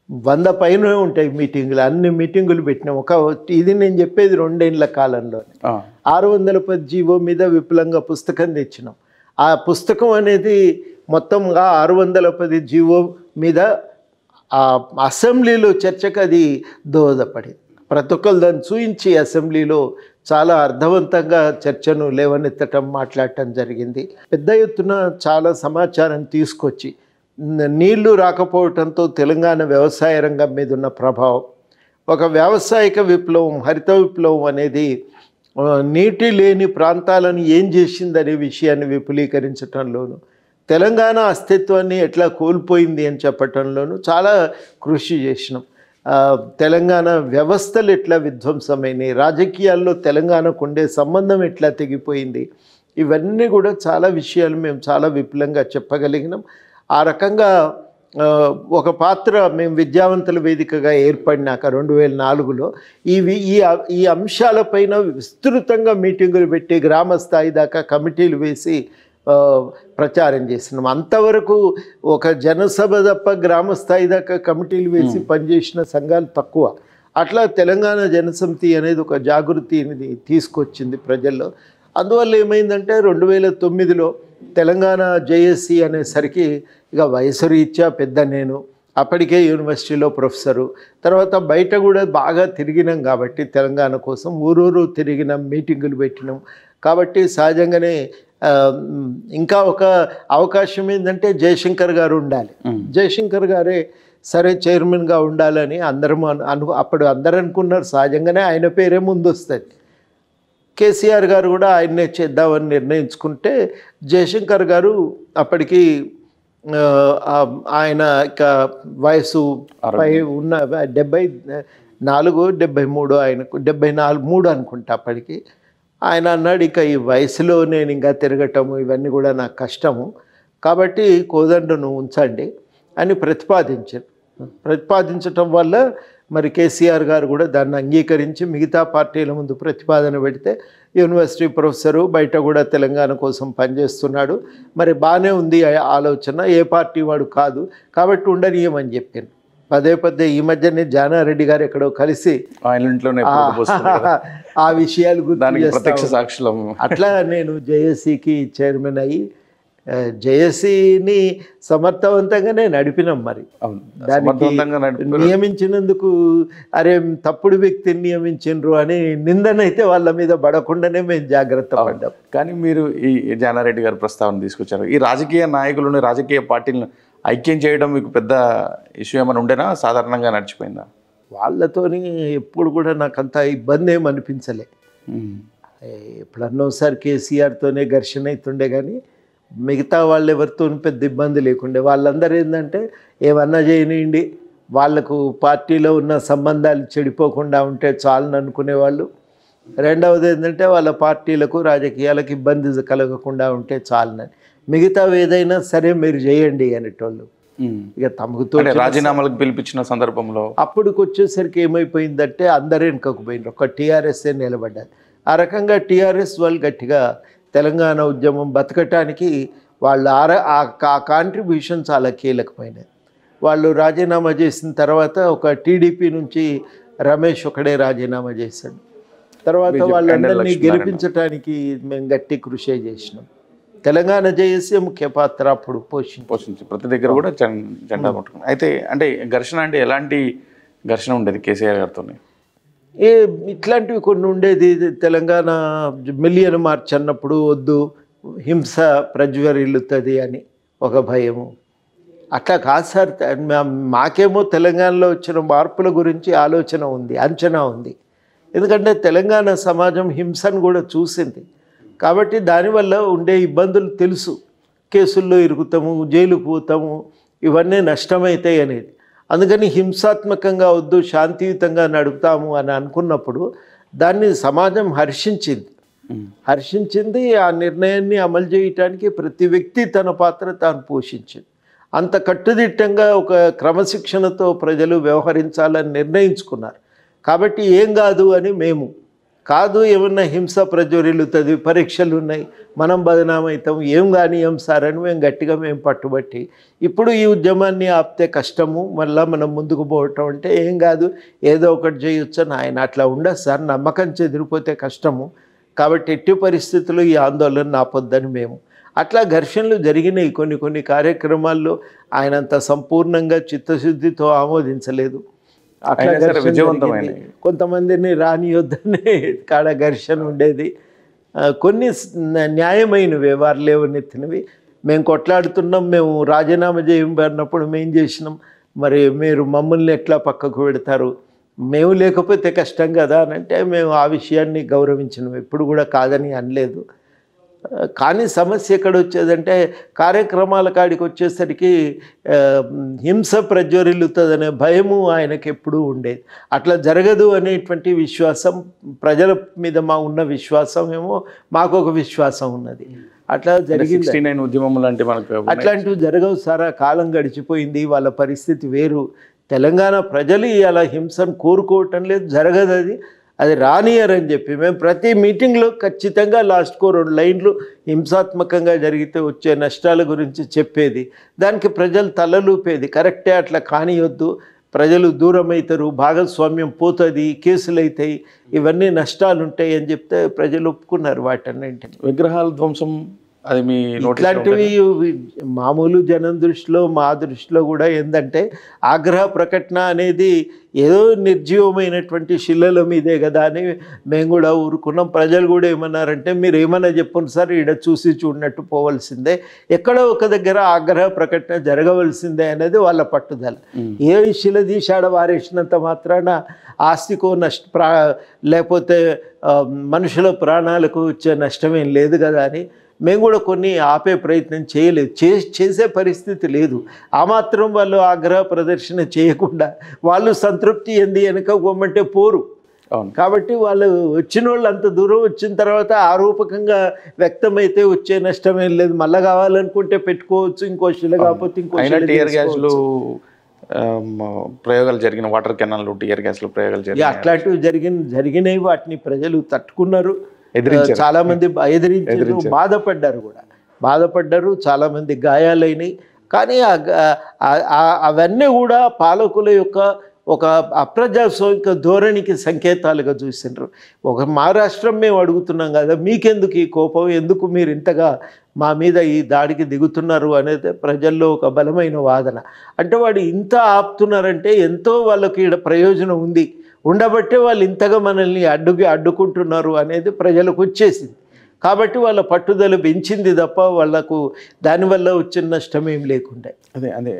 100 పైన ఉంటాయి మీటింగులు. అన్ని మీటింగులు పెట్టినాం. ఇది నేను చెప్పేది 2 ఏళ్ల కాలంలోనే 610 జీవో మీద విపులంగా పుస్తకం తెచ్చినాం. ఆ పుస్తకం అనేది మొత్తంగా 610 జీవో మీద అసెంబ్లీలో చర్చకు అది దోహదపడింది. ప్రతి ఒక్కరు దాన్ని చూయించి అసెంబ్లీలో చాలా అర్థవంతంగా చర్చను లేవనెత్తటం, మాట్లాడటం జరిగింది. పెద్ద ఎత్తున చాలా సమాచారం తీసుకొచ్చి నీళ్లు రాకపోవడంతో తెలంగాణ వ్యవసాయ రంగం మీద ఉన్న ప్రభావం, ఒక వ్యావసాయిక విప్లవం, హరిత విప్లవం అనేది నీటి లేని ప్రాంతాలను ఏం చేసిందనే విషయాన్ని విపులీకరించడంలోను, తెలంగాణ అస్తిత్వాన్ని ఎట్లా కోల్పోయింది అని చెప్పటంలోనూ చాలా కృషి చేసినాం. తెలంగాణ వ్యవస్థలు ఎట్లా విధ్వంసమైనాయి, రాజకీయాల్లో తెలంగాణకు ఉండే సంబంధం ఎట్లా తెగిపోయింది, ఇవన్నీ కూడా చాలా విషయాలు మేము చాలా విపులంగా చెప్పగలిగినాం. ఆ రకంగా ఒక పాత్ర మేము విద్యావంతుల వేదికగా ఏర్పడినాక 2004లో ఈ అంశాలపైన విస్తృతంగా మీటింగులు పెట్టి గ్రామ స్థాయి దాకా కమిటీలు వేసి ప్రచారం చేసినాం. అంతవరకు ఒక జనసభ తప్ప గ్రామ స్థాయి దాకా కమిటీలు వేసి పనిచేసిన సంఘాలు తక్కువ. అట్లా తెలంగాణ జనసమితి అనేది ఒక జాగృతిని తీసుకొచ్చింది ప్రజల్లో. అందువల్ల ఏమైందంటే 2009లో తెలంగాణ జేఏసీ అనేసరికి ఇక వయసు రీత్యా పెద్ద నేను, అప్పటికే యూనివర్సిటీలో ప్రొఫెసరు, తర్వాత బయట కూడా బాగా తిరిగినాం కాబట్టి తెలంగాణ కోసం ఊరూరు తిరిగినాం, మీటింగులు పెట్టినాం. కాబట్టి సహజంగానే ఇంకా ఒక అవకాశం ఏంటంటే జయశంకర్ గారు ఉండాలి. జయశంకర్ గారే సరే చైర్మన్గా ఉండాలని అందరం అప్పుడు అందరు అనుకున్నారు. సహజంగానే ఆయన పేరే ముందు వస్తుంది. కేసీఆర్ గారు కూడా ఆయన్నే చేద్దామని నిర్ణయించుకుంటే జయశంకర్ గారు అప్పటికి ఆయన ఇక వయసు పై ఉన్న 74, 73 ఆయనకు 73 అనుకుంటా అప్పటికి. ఆయన అన్నాడు, ఇక ఈ వయసులో నేను ఇంకా తిరగటము ఇవన్నీ కూడా నాకు కష్టము, కాబట్టి కోదండను ఉంచండి అని ప్రతిపాదించటం వల్ల మరి కేసీఆర్ గారు కూడా దాన్ని అంగీకరించి మిగతా పార్టీల ముందు ప్రతిపాదన పెడితే యూనివర్సిటీ ప్రొఫెసరు, బయట కూడా తెలంగాణ కోసం పనిచేస్తున్నాడు, మరి బాగానే ఉంది ఆలోచన, ఏ పార్టీ వాడు కాదు కాబట్టి ఉండనీయమని చెప్పాను. పదే ఈ మధ్యనే జానారెడ్డి గారు ఎక్కడో కలిసి ఆ విషయాలు ప్రత్యక్ష సాక్షులం. అట్లా నేను జేఏసీకి చైర్మన్ అయ్యి జేఏసీని సమర్థవంతంగానే నడిపినాం. మరి దానికి నియమించినందుకు అరే తప్పుడు వ్యక్తిని నియమించిండ్రు అని నిందనైతే వాళ్ళ మీద పడకుండానే మేము జాగ్రత్త పడ్డాం. కానీ మీరు ఈ జానారెడ్డి గారి ప్రస్తావన తీసుకొచ్చారు. ఈ రాజకీయ నాయకులను, రాజకీయ పార్టీలను ఐక్యం చేయడం మీకు పెద్ద ఇష్యూ ఏమైనా ఉండేనా, సాధారణంగా నడిచిపోయిందా? వాళ్ళతోని ఎప్పుడు కూడా నాకు అంత ఇబ్బంది ఏమి అనిపించలే. ఎప్పుడన్నోసారి కేసీఆర్తోనే ఘర్షణ అవుతుండే కానీ మిగతా వాళ్ళు ఎవరితో పెద్ద ఇబ్బంది లేకుండే. వాళ్ళందరూ ఏంటంటే ఏమన్నా చేయనియండి, వాళ్లకు పార్టీలో ఉన్న సంబంధాలు చెడిపోకుండా ఉంటే చాలని అనుకునేవాళ్ళు. రెండవది ఏంటంటే వాళ్ళ పార్టీలకు, రాజకీయాలకు ఇబ్బంది కలగకుండా ఉంటే చాలని, మిగతావి ఏదైనా సరే మీరు చేయండి అనేటోళ్ళు. ఇక తమకుతో రాజీనామాలకు పిలిపించిన సందర్భంలో అప్పుడుకి వచ్చేసరికి ఏమైపోయిందంటే అందరూ వెనుకకు పోయినారు, ఒక టీఆర్ఎస్ఏ నిలబడ్డారు. ఆ రకంగా టీఆర్ఎస్ వాళ్ళు గట్టిగా తెలంగాణ ఉద్యమం బతకటానికి వాళ్ళ ఆ కాంట్రిబ్యూషన్ చాలా కీలకమైనది. వాళ్ళు రాజీనామా చేసిన తర్వాత ఒక టీడీపీ నుంచి రమేష్ ఒకడే రాజీనామా చేశాడు. తర్వాత వాళ్ళందరినీ గెలిపించడానికి మేము గట్టి కృషి చేసినాం. తెలంగాణ జేఏసీ ముఖ్య పాత్ర అప్పుడు పోషించి ప్రతి దగ్గర కూడా జెండా పట్టుకున్నాం. అయితే అంటే ఘర్షణ అంటే ఎలాంటి ఘర్షణ ఉండేది కేసీఆర్ గారితో? ఇట్లాంటివి కొన్ని ఉండేది. తెలంగాణ మిలియన్ మార్చ్ అన్నప్పుడు వద్దు, హింస ప్రజ్వరిల్లుతుంది అని ఒక భయము. అట్లా కాదు సార్, మాకేమో తెలంగాణలో వచ్చిన మార్పుల గురించి ఆలోచన ఉంది, అంచనా ఉంది. ఎందుకంటే తెలంగాణ సమాజం హింసను కూడా చూసింది కాబట్టి దానివల్ల ఉండే ఇబ్బందులు తెలుసు. కేసుల్లో ఇరుకుతాము, జైలుకు పోతాము, ఇవన్నీ నష్టమవుతాయి అనేది. అందుకని హింసాత్మకంగా వద్దు, శాంతియుతంగా నడుపుతాము అని అనుకున్నప్పుడు దాన్ని సమాజం హర్షించింది. ఆ నిర్ణయాన్ని అమలు చేయటానికి ప్రతి వ్యక్తి తన పాత్ర తాను పోషించింది. అంత కట్టుదిట్టంగా ఒక క్రమశిక్షణతో ప్రజలు వ్యవహరించాలని నిర్ణయించుకున్నారు. కాబట్టి ఏం కాదు అని మేము కాదు, ఏమన్నా హింస ప్రజ్వరిల్లుతుంది, పరీక్షలు ఉన్నాయి, మనం బదనామవుతాం, ఏం కానీయం సార్ అని మేము పట్టుబట్టి ఇప్పుడు ఈ ఉద్యమాన్ని ఆపితే కష్టము, మళ్ళీ మనం ముందుకు పోవటం అంటే ఏం కాదు, ఏదో ఒకటి చేయొచ్చు అని ఆయన అట్లా ఉండదు సార్, నమ్మకం చెదిరిపోతే కష్టము, కాబట్టి ఎట్టి పరిస్థితుల్లో ఈ ఆందోళన ఆపొద్దని మేము. అట్లా ఘర్షణలు జరిగినాయి. కొన్ని కార్యక్రమాల్లో ఆయన అంత సంపూర్ణంగా చిత్తశుద్ధితో ఆమోదించలేదు. అట్లా విజయవంతమైన కొంతమందిని రానియొద్దని కాడ ఘర్షణ ఉండేది. కొన్ని న్యాయమైనవి వారు లేవనెత్తినవి. మేము కొట్లాడుతున్నాం, మేము రాజీనామా చేయబడినప్పుడు మేము చేసినాం, మరి మీరు మమ్మల్ని ఎట్లా పక్కకు పెడతారు, మేము లేకపోతే కష్టం కదా అని అంటే మేము ఆ విషయాన్ని గౌరవించినాం, ఎప్పుడు కూడా కాదని అనలేదు. కానీ సమస్య ఎక్కడ వచ్చేదంటే కార్యక్రమాల కాడికి వచ్చేసరికి హింస ప్రజ్వరిల్లుతుందనే భయము ఆయనకి ఎప్పుడూ ఉండేది. అట్లా జరగదు అనేటువంటి విశ్వాసం, ప్రజల మీద ఉన్న విశ్వాసం ఏమో మాకు ఒక విశ్వాసం ఉన్నది. అట్లా జరిగింది. ఉద్యమం లాంటి మనకు అట్లాంటివి జరగవు సార్. కాలం గడిచిపోయింది, వాళ్ళ పరిస్థితి వేరు. తెలంగాణ ప్రజలు అలా హింసను కోరుకోవటం లేదు, జరగదు, అది రానియరని చెప్పి మేము ప్రతి మీటింగ్లో ఖచ్చితంగా లాస్ట్కో 2 లైన్లు హింసాత్మకంగా జరిగితే వచ్చే నష్టాల గురించి చెప్పేది. దానికి ప్రజలు తలలూపేది, కరెక్టే, అట్లా కానియొద్దు, ప్రజలు దూరం అవుతారు, భాగస్వామ్యం పోతుంది, కేసులు అవుతాయి, ఇవన్నీ నష్టాలు ఉంటాయి అని చెప్తే ప్రజలు ఒప్పుకున్నారు వాటన్నింటిని. విగ్రహాల ధ్వంసం అది మీ ఇట్లాంటివి మామూలు జనం దృష్టిలో, మా దృష్టిలో కూడా ఏంటంటే ఆగ్రహ ప్రకటన అనేది ఏదో నిర్జీవమైనటువంటి శిలల మీదే కదా అని మేము కూడా ఊరుకున్నాం. ప్రజలు కూడా ఏమన్నారంటే మీరు ఏమన్నా చెప్పండి సార్, ఈడ చూసి చూడనట్టు పోవలసిందే, ఎక్కడో ఒక దగ్గర ఆగ్రహ ప్రకటన జరగవలసిందే అనేది వాళ్ళ పట్టుదల. ఏ శిల తీశాడ వారేసినంత మాత్రాన ఆస్తికో లేకపోతే మనుషుల ప్రాణాలకు వచ్చే నష్టమేం లేదు కదా అని మేము కూడా కొన్ని ఆపే ప్రయత్నం చేయలేదు, చేసే పరిస్థితి లేదు. ఆ మాత్రం వాళ్ళు ఆగ్రహ ప్రదర్శన చేయకుండా వాళ్ళు సంతృప్తి ఎంది వెనక గొమ్మంటే పోరు. కాబట్టి వాళ్ళు వచ్చిన వాళ్ళు అంత దూరం వచ్చిన తర్వాత ఆరూపకంగా వ్యక్తమైతే వచ్చే నష్టమేం లేదు. మళ్ళీ కావాలనుకుంటే పెట్టుకోవచ్చు, ఇంకో శిల కాకపోతే ఇంకో టీయర్ గ్యాస్లు ప్రయోగాలు జరిగిన, వాటర్ కెనాల్ టీయర్ గ్యాస్లు ప్రయోగాలు జరిగిన, అట్లాంటివి జరిగినాయి. వాటిని ప్రజలు తట్టుకున్నారు, చాలా మంది ఎదిరించారు, బాధపడ్డారు, చాలా మంది గాయాలైనవి. కానీ అవన్నీ కూడా పాలకుల యొక్క ఒక అప్రజాస్వామిక ధోరణికి సంకేతాలుగా చూసినారు. ఒక మహారాష్ట్రం మేము అడుగుతున్నాం కదా, మీకెందుకు ఈ కోపం, ఎందుకు మీరు ఇంతగా మా మీద ఈ దాడికి దిగుతున్నారు అనేది ప్రజల్లో ఒక బలమైన వాదన. అంటే వాడు ఇంత ఆపుతున్నారంటే ఎంతో వాళ్ళకి ఈడ ప్రయోజనం ఉంది, ఉండబట్టే వాళ్ళు ఇంతగా మనల్ని అడ్డుకుంటున్నారు అనేది ప్రజలకు వచ్చేసింది. కాబట్టి వాళ్ళ పట్టుదల పెంచింది తప్ప వాళ్ళకు దానివల్ల వచ్చిన నష్టం ఏం లేకుండా. అదే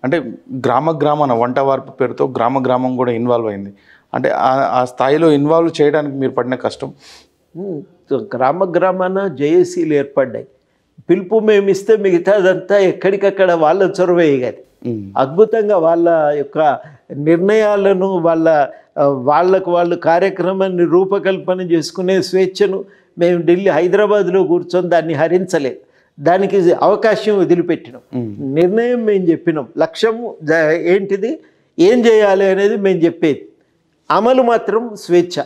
అంటే గ్రామాన వంట వార్పు పేరుతో గ్రామం కూడా ఇన్వాల్వ్ అయింది. అంటే ఆ స్థాయిలో ఇన్వాల్వ్ చేయడానికి మీరు పడిన కష్టం? గ్రామాన జేఏసీలు ఏర్పడ్డాయి, పిలుపు మేము ఇస్తే మిగతాదంతా ఎక్కడికక్కడ వాళ్ళ చొరవే కానీ అద్భుతంగా వాళ్ళ యొక్క నిర్ణయాలను వాళ్ళు కార్యక్రమాన్ని రూపకల్పన చేసుకునే స్వేచ్ఛను మేము ఢిల్లీ హైదరాబాద్లో కూర్చొని దాన్ని హరించలేదు, దానికి అవకాశం వదిలిపెట్టినాం. నిర్ణయం మేము చెప్పినాం, లక్ష్యము ఏంటిది, ఏం చేయాలి అనేది మేము చెప్పేది, అమలు మాత్రం స్వేచ్ఛ.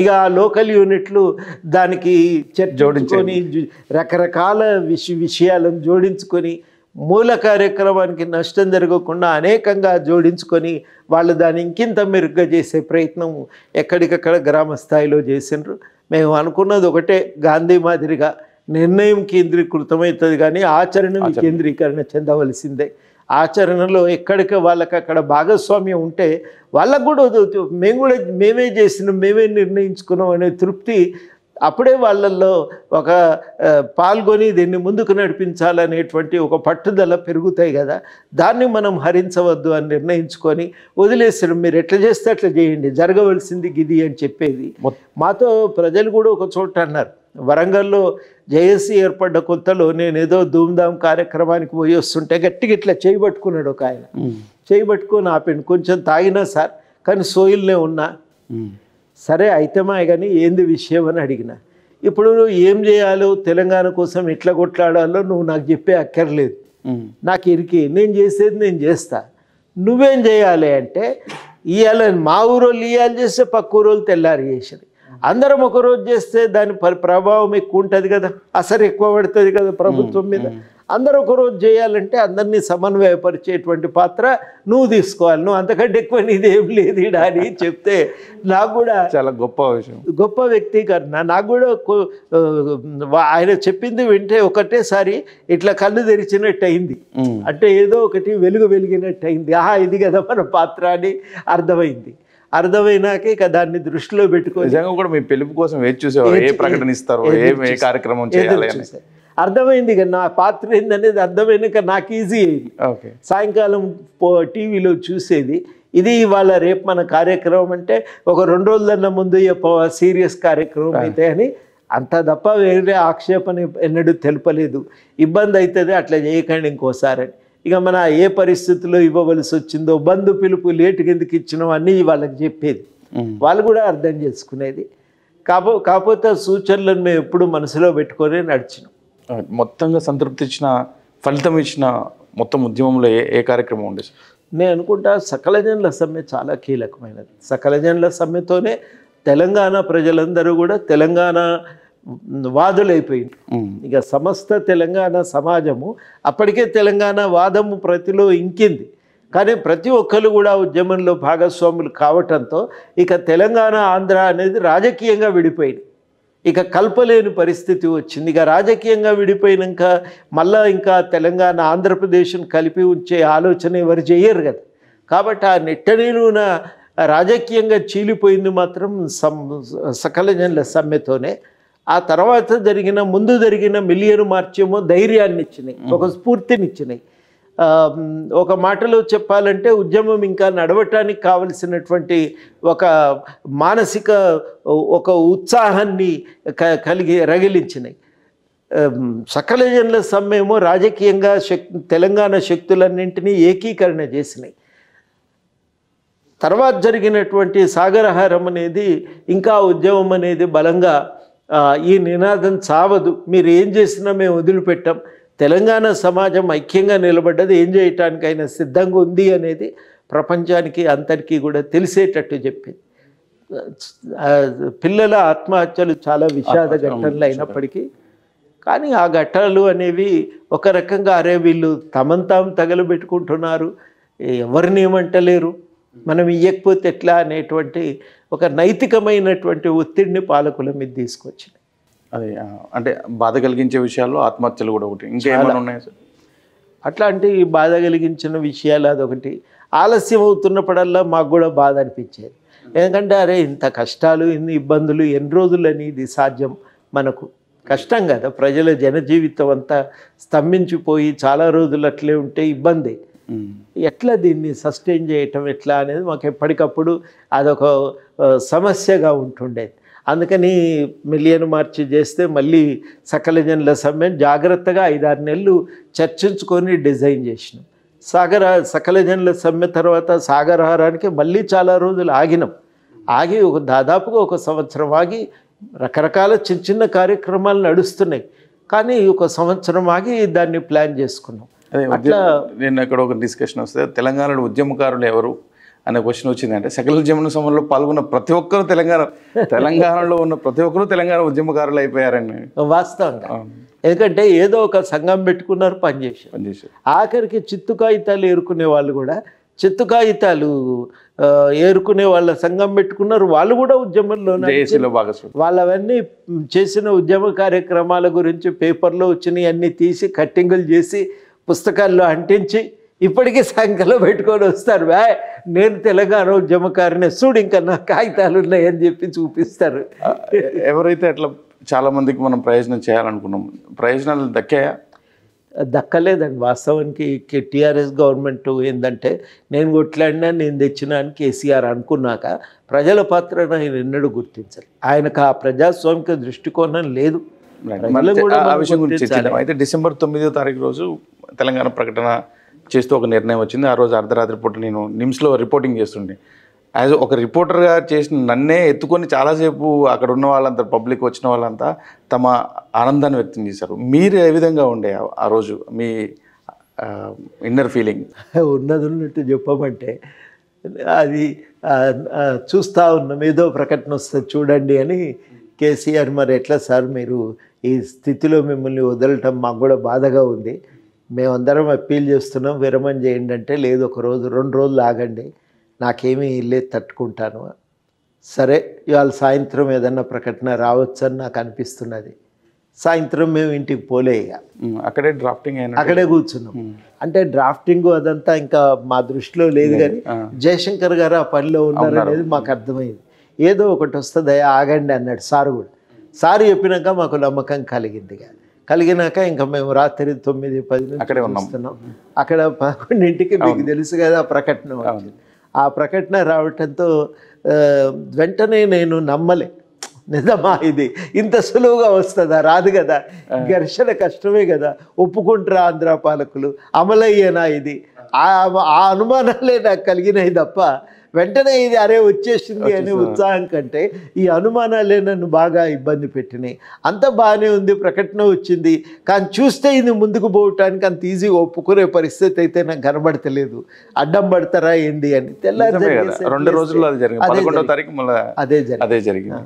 ఇక ఆ లోకల్ యూనిట్లు దానికి జోడించుకొని రకరకాల విషయాలను జోడించుకొని మూల కార్యక్రమానికి నష్టం జరగకుండా అనేకంగా జోడించుకొని వాళ్ళు దాన్ని ఇంకింత మెరుగ్గా చేసే ప్రయత్నం ఎక్కడికక్కడ గ్రామ స్థాయిలో చేసిండ్రు. మేము అనుకున్నది ఒకటే, గాంధీ మాదిరిగా నిర్ణయం కేంద్రీకృతమవుతుంది కానీ ఆచరణ కేంద్రీకరణ చెందవలసిందే. ఆచరణలో ఎక్కడికి వాళ్ళకి అక్కడ భాగస్వామ్యం ఉంటే వాళ్ళకు కూడా మేమే చేసినాం, మేమే నిర్ణయించుకున్నాం అనే తృప్తి అప్పుడే వాళ్ళల్లో ఒక పాల్గొని దీన్ని ముందుకు నడిపించాలనేటువంటి ఒక పట్టుదల పెరుగుతాయి కదా. దాన్ని మనం హరించవద్దు అని నిర్ణయించుకొని వదిలేసారు. మీరు ఎట్లా చేస్తే అట్లా చేయండి, జరగవలసింది గిది అని చెప్పేది. మాతో ప్రజలు కూడా ఒక చోట అన్నారు, వరంగల్లో జేఏసీ ఏర్పడ్డ కొత్తలో నేను ఏదో ధూమ్ధామ్ కార్యక్రమానికి పోయి వస్తుంటే గట్టిగా ఇట్లా చేయబట్టుకున్నాడు ఒక ఆయన. చేయబట్టుకొని ఆపిండు, కొంచెం తాగినా సార్ కానీ సోయిల్నే ఉన్నా. సరే అయితేమా కానీ ఏంది విషయం అని అడిగిన. ఇప్పుడు ఏం చేయాలో తెలంగాణ కోసం ఎట్లా కొట్లాడాలో నువ్వు నాకు చెప్పే అక్కర్లేదు, నాకు ఇరికి నేను చేసేది నేను చేస్తా, నువ్వేం చేయాలి అంటే ఇవాళ మా ఊరోళ్ళు ఇవాళ చేస్తే పక్క ఊరోళ్ళు తెల్లారి చేసేది. అందరం ఒకరోజు చేస్తే దాని ప్రభావం ఎక్కువ ఉంటుంది కదా, అసలు ఎక్కువ పడుతుంది కదా ప్రభుత్వం మీద. అందరూ ఒకరోజు చేయాలంటే అందరినీ సమన్వయపరిచేటువంటి పాత్ర నువ్వు తీసుకోవాలి, నువ్వు అంతకంటే ఎక్కువ నీదేం లేదు ఇడా అని చెప్తే నాకు కూడా చాలా గొప్ప విషయం, గొప్ప వ్యక్తీకరణ. నాకు కూడా ఆయన చెప్పింది వింటే ఒకటేసారి ఇట్లా కళ్ళు తెరిచినట్టు అయింది, అంటే ఏదో ఒకటి వెలిగినట్టు అయింది. ఆహా ఇది కదా మన పాత్ర అని అర్థమైంది. అర్థమైనాక ఇక దాన్ని దృష్టిలో పెట్టుకొని నిజంగా కూడా మీ పిలుపు కోసం వేచి చూసేవారు, ఏ ప్రకటన ఇస్తారో, ఏ కార్యక్రమం చేయాలి అని. అర్థమైంది ఇక నా పాత్ర ఏందనేది అర్థమైనాక నాకు ఈజీ అయింది. సాయంకాలం టీవీలో చూసేది ఇది, ఇవాళ రేపు మన కార్యక్రమం అంటే ఒక 2 రోజులన్న ముందు సీరియస్ కార్యక్రమం అయితే అని అంత తప్ప వేరే ఆక్షేపణ ఎన్నడూ తెలుపలేదు. ఇబ్బంది అవుతుంది అట్లా చేయకండి ఇంకోసారి అని. ఇక మన ఏ పరిస్థితుల్లో ఇవ్వవలసి వచ్చిందో, బంధు పిలుపు లేటు కిందకి ఇచ్చినాం అన్నీ వాళ్ళకి చెప్పేది, వాళ్ళు కూడా అర్థం చేసుకునేది. కాకపోతే సూచనలను మేము ఎప్పుడు మనసులో పెట్టుకొని నడిచినాం. మొత్తంగా సంతృప్తి ఇచ్చిన, ఫలితం ఇచ్చిన మొత్తం ఉద్యమంలో ఏ కార్యక్రమం ఉండేది? నేను అనుకుంటా సకల జనుల సమ్మె చాలా కీలకమైనది. సకల జనుల సమ్మెతోనే తెలంగాణ ప్రజలందరూ కూడా తెలంగాణ వాదులైపోయింది. ఇక సమస్త తెలంగాణ సమాజము అప్పటికే తెలంగాణ వాదము ప్రతిలో ఇంకింది, కానీ ప్రతి ఒక్కరు కూడా ఉద్యమంలో భాగస్వాములు కావటంతో ఇక తెలంగాణ ఆంధ్ర అనేది రాజకీయంగా విడిపోయింది. ఇక కల్పలేని పరిస్థితి వచ్చింది. ఇక రాజకీయంగా విడిపోయినాక మళ్ళా ఇంకా తెలంగాణ ఆంధ్రప్రదేశ్ను కలిపి ఉంచే ఆలోచన ఎవరు చేయరు కదా. కాబట్టి ఆ నెట్టనీలున రాజకీయంగా చీలిపోయింది మాత్రం సకల జనుల సమ్మెతోనే. ఆ తర్వాత ముందు జరిగిన మిలియన్ మార్చేమో ధైర్యాన్ని ఇచ్చినాయి, ఒక స్ఫూర్తినిచ్చినాయి. ఒక మాటలో చెప్పాలంటే ఉద్యమం ఇంకా నడవటానికి కావలసినటువంటి ఒక మానసిక ఒక ఉత్సాహాన్ని రగిలించినాయి. సకల జనుల సమ్మెమో రాజకీయంగా తెలంగాణ శక్తులన్నింటినీ ఏకీకరణ చేసినాయి. తర్వాత జరిగినటువంటి సాగరహారం అనేది ఇంకా ఉద్యమం అనేది బలంగా ఈ నినాదం చావదు, మీరు ఏం చేసినా మేము వదిలిపెట్టాం, తెలంగాణ సమాజం ఐక్యంగా నిలబడ్డది, ఏం చేయటానికైనా సిద్ధంగా ఉంది అనేది ప్రపంచానికి అందరికీ కూడా తెలిసేటట్టు చెప్పింది. పిల్లల ఆత్మహత్యలు చాలా విషాద ఘటనలు అయినప్పటికీ కానీ ఆ ఘటనలు అనేవి ఒక రకంగా అరే వీళ్ళు తమను తాము తగలబెట్టుకుంటున్నారు, ఎవరిని ఏమంటలేరు, మనం ఇయ్యకపోతే ఎట్లా అనేటువంటి ఒక నైతికమైనటువంటి ఒత్తిడిని పాలకుల మీద తీసుకొచ్చినాయి. అదే అంటే బాధ కలిగించే విషయాల్లో ఆత్మహత్యలు కూడా ఒకటి, ఇంకేమైనా ఉన్నాయా సార్? అట్లాంటి బాధ కలిగించిన విషయాలు అదొకటి. ఆలస్యం అవుతున్నప్పుడల్లా మాకు కూడా బాధ అనిపించేది, ఎందుకంటే అరే ఇంత కష్టాలు, ఇన్ని ఇబ్బందులు, ఎన్ని రోజులని ఇది సాధ్యం, మనకు కష్టం కదా, ప్రజల జనజీవితం అంతా స్తంభించిపోయి చాలా రోజులు అట్లే ఉంటే ఇబ్బంది, ఎట్లా దీన్ని సస్టైన్ చేయటం ఎట్లా అనేది మాకు ఎప్పటికప్పుడు అదొక సమస్యగా ఉంటుండేది. అందుకని మిలియన్ మార్చి చేస్తే మళ్ళీ సకల జనుల సమ్మె జాగ్రత్తగా 5-6 నెలలు చర్చించుకొని డిజైన్ చేసినాం. సకల జనుల సమ్మె తర్వాత సాగరహారానికి మళ్ళీ చాలా రోజులు ఆగి దాదాపుగా 1 సంవత్సరం ఆగి రకరకాల చిన్న కార్యక్రమాలు నడుస్తున్నాయి, కానీ 1 సంవత్సరం ఆగి దాన్ని ప్లాన్ చేసుకున్నాం. అట్లా నేను అక్కడ ఒక డిస్కషన్ వస్తే తెలంగాణలో ఉద్యమకారులు ఎవరు, అనే క్వశ్చన్ వచ్చింది. అంటే సెక్యులరిజం సమయంలో పాల్గొన్న ప్రతి ఒక్కరు తెలంగాణలో ఉన్న ప్రతి ఒక్కరు తెలంగాణ ఉద్యమకారులు అయిపోయారని. వాస్తవంగా ఎందుకంటే ఏదో ఒక సంఘం పెట్టుకున్నారు, పనిచేశారు. ఆఖరికి చిత్తు కాగితాలు ఏరుకునే వాళ్ళు కూడా చిత్తు కాగితాలు ఏరుకునే వాళ్ళ సంఘం పెట్టుకున్నారు. వాళ్ళు కూడా ఉద్యమంలో వాళ్ళవన్నీ చేసిన ఉద్యమ కార్యక్రమాల గురించి పేపర్లో వచ్చినాయి అన్నీ తీసి కట్టింగులు చేసి పుస్తకాల్లో అంటించి ఇప్పటికీ సంఖ్యలో పెట్టుకొని వస్తారు. నేను తెలంగాణ ఉద్యమకారిని చూడు ఇంకా నా కాగితాలు ఉన్నాయని చెప్పి చూపిస్తారు. ఎవరైతే అట్లా చాలా మందికి మనం ప్రయోజనం చేయాలనుకున్నాం, ప్రయోజనాలు దక్కాయా? దక్కలేదండి. వాస్తవానికి టీఆర్ఎస్ గవర్నమెంట్ ఏంటంటే నేను కొట్లాడినా నేను తెచ్చినా అని కేసీఆర్ అనుకున్నాక ప్రజల పాత్రను ఆయన ఎన్నడూ గుర్తించాలి. ఆయనకు ఆ ప్రజాస్వామిక దృష్టికోణం లేదు. అయితే డిసెంబర్ 9వ తారీఖు రోజు తెలంగాణ ప్రకటన చేస్తూ ఒక నిర్ణయం వచ్చింది. ఆ రోజు అర్ధరాత్రి పూట నేను నిమ్స్లో రిపోర్టింగ్ చేస్తుండే. యాజ్ ఒక రిపోర్టర్గా చేసిన నన్నే ఎత్తుకొని చాలాసేపు అక్కడ ఉన్న వాళ్ళంతా, పబ్లిక్ వచ్చిన వాళ్ళంతా తమ ఆనందాన్ని వ్యక్తం చేశారు. మీరు ఏ విధంగా ఉండే ఆ రోజు మీ ఇన్నర్ ఫీలింగ్? ఉన్నది ఉన్నట్టు చెప్పమంటే అది చూస్తూ ఉన్నాం, ఏదో ప్రకటన వస్తుంది చూడండి అని. కేసీఆర్ మరి ఎట్లా సార్ మీరు ఈ స్థితిలో మిమ్మల్ని వదలటం మాకు కూడా బాధగా ఉంది, మేమందరం అప్పీల్ చేస్తున్నాం విరమణ చేయండి అంటే, లేదు ఒక రోజు 2 రోజులు ఆగండి, నాకేమీ లేదు తట్టుకుంటాను. సరే ఇవాళ సాయంత్రం ఏదన్నా ప్రకటన రావచ్చని నాకు అనిపిస్తున్నది. సాయంత్రం మేము ఇంటికి పోలే, ఇక అక్కడే డ్రాఫ్టింగ్ అయినా అక్కడే కూర్చున్నాం. అంటే డ్రాఫ్టింగ్ అదంతా ఇంకా మా దృష్టిలో లేదు, కానీ జయశంకర్ గారు ఆ పనిలో ఉన్నారనేది మాకు అర్థమైంది. ఏదో ఒకటి వస్తుంది ఆగండి అన్నాడు సార్ కూడా. సార్ చెప్పినాక మాకు నమ్మకం కలిగింది. కలిగినాక ఇంకా మేము రాత్రి 9-10 అక్కడే ఉన్నాం. అక్కడ 11ంటికి మీకు తెలుసు కదా ప్రకటన వచ్చింది. ఆ ప్రకటన రావటంతో వెంటనే నేను నమ్మలే, నిజమా ఇది ఇంత సులువుగా వస్తుందా? రాదు కదా, ఘర్షణ కష్టమే కదా, ఒప్పుకుంటారా ఆంధ్ర పాలకులు, అమలయ్యేనా ఇది? ఆ అనుమానాలే నాకు కలిగినాయి తప్ప వెంటనే ఇది అరే వచ్చేసింది అనే ఉత్సాహం కంటే ఈ అనుమానాలే నన్ను బాగా ఇబ్బంది పెట్టినాయి. అంత బాగానే ఉంది, ప్రకటన వచ్చింది, కానీ చూస్తే ఇది ముందుకు పోవటానికి అంత ఈజీగా ఒప్పుకునే పరిస్థితి అయితే నాకు కనబడతలేదు. అడ్డం పడతారా ఏంది అని. తెల్లారి 2 రోజుల్లో అది జరిగింది. 11వ తారీఖు మళ్ళీ అదే జరిగింది.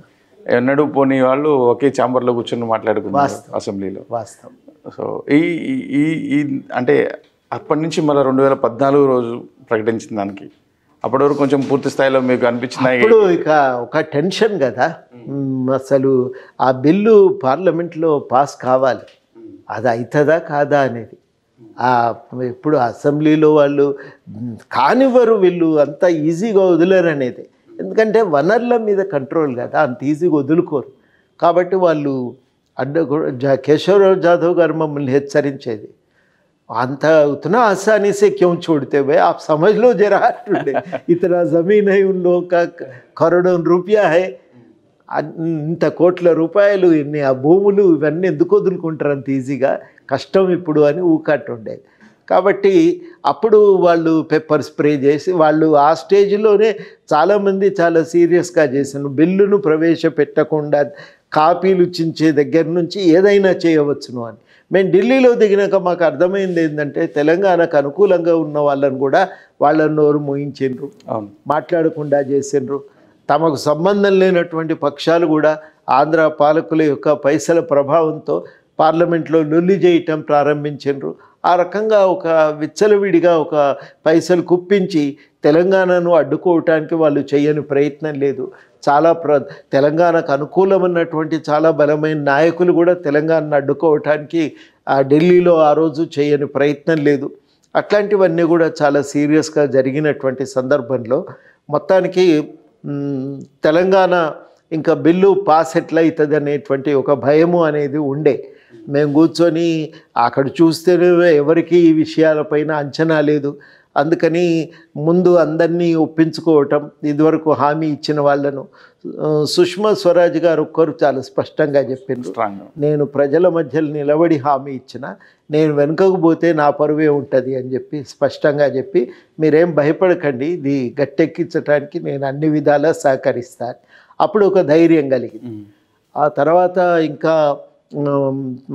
ఎన్నడూ పోనీ వాళ్ళు ఒకే ఛాంబర్లో కూర్చొని మాట్లాడుకున్నారు అసెంబ్లీలో. వాస్తవం. సో ఈ అంటే అప్పటి నుంచి మళ్ళీ 2014 రోజు ప్రకటించిన దానికి అప్పటి వరకు కొంచెం పూర్తి స్థాయిలో మీకు అనిపించింది? ఇప్పుడు ఇక ఒక టెన్షన్ కదా, అసలు ఆ బిల్లు పార్లమెంట్లో పాస్ కావాలి, అది అవుతుందా కాదా అనేది. ఇప్పుడు అసెంబ్లీలో వాళ్ళు కానివ్వరు, వీళ్ళు అంత ఈజీగా వదిలేరు అనేది. ఎందుకంటే వనరుల మీద కంట్రోల్ కదా, అంత ఈజీగా వదులుకోరు. కాబట్టి వాళ్ళు కేశవరావు జాదవ్ గారు మమ్మల్ని హెచ్చరించేది, अंत उतना आसानी से क्यों छोड़ते हुए आप समझ लो जरा, इतना ज़मीन है उन लोगों का, करोड़ों रुपया है, ఇంత కోట్ల రూపాయలు ఇన్ని ఆ భూములు ఇవన్నీ ఎందుకు వదులుకుంటారు అంత ఈజీగా, కష్టం ఇప్పుడు అని ఊకట్టుండేది. కాబట్టి అప్పుడు వాళ్ళు పెప్పర్ స్ప్రే చేసి వాళ్ళు ఆ స్టేజ్లోనే చాలామంది చాలా సీరియస్గా చేశాను. బిల్లును ప్రవేశపెట్టకుండా కాపీలు చించే దగ్గర నుంచి ఏదైనా చేయవచ్చును అని. మేము ఢిల్లీలో దిగినాక మాకు అర్థమైంది ఏంటంటే తెలంగాణకు అనుకూలంగా ఉన్న వాళ్ళని కూడా వాళ్ళ నోరు మోయించిండ్రు, మాట్లాడకుండా చేసిండ్రు. తమకు సంబంధం లేనటువంటి పక్షాలు కూడా ఆంధ్ర పాలకుల యొక్క పైసల ప్రభావంతో పార్లమెంట్లో లొల్లి చేయటం ప్రారంభించారు. ఆ రకంగా ఒక విచ్చలవిడిగా ఒక పైసలు కుప్పించి తెలంగాణను అడ్డుకోవటానికి వాళ్ళు చేయని ప్రయత్నం లేదు. చాలా తెలంగాణకు అనుకూలమైనటువంటి చాలా బలమైన నాయకులు కూడా తెలంగాణను అడ్డుకోవటానికి ఢిల్లీలో ఆ రోజు చేయని ప్రయత్నం లేదు. అట్లాంటివన్నీ కూడా చాలా సీరియస్గా జరిగినటువంటి సందర్భంలో మొత్తానికి తెలంగాణ ఇంకా బిల్లు పాస్ ఎట్లయితుంది అనేటువంటి ఒక భయము అనేది ఉండే. మేము కూర్చొని అక్కడ చూస్తేనే ఎవరికి ఈ విషయాలపైన అంచనా లేదు. అందుకని ముందు అందరినీ ఒప్పించుకోవటం, ఇదివరకు హామీ ఇచ్చిన వాళ్ళను సుష్మా స్వరాజ్ గారు ఒక్కరు చాలా స్పష్టంగా చెప్పిండ్రు, నేను ప్రజల మధ్యలో నిలబడి హామీ ఇచ్చిన, నేను వెనుకకు పోతే నా పరువే ఉంటుంది అని చెప్పి స్పష్టంగా చెప్పి, మీరేం భయపడకండి, ఇది గట్టెక్కించడానికి నేను అన్ని విధాలా సహకరిస్తాను. అప్పుడు ఒక ధైర్యం కలిగింది. ఆ తర్వాత ఇంకా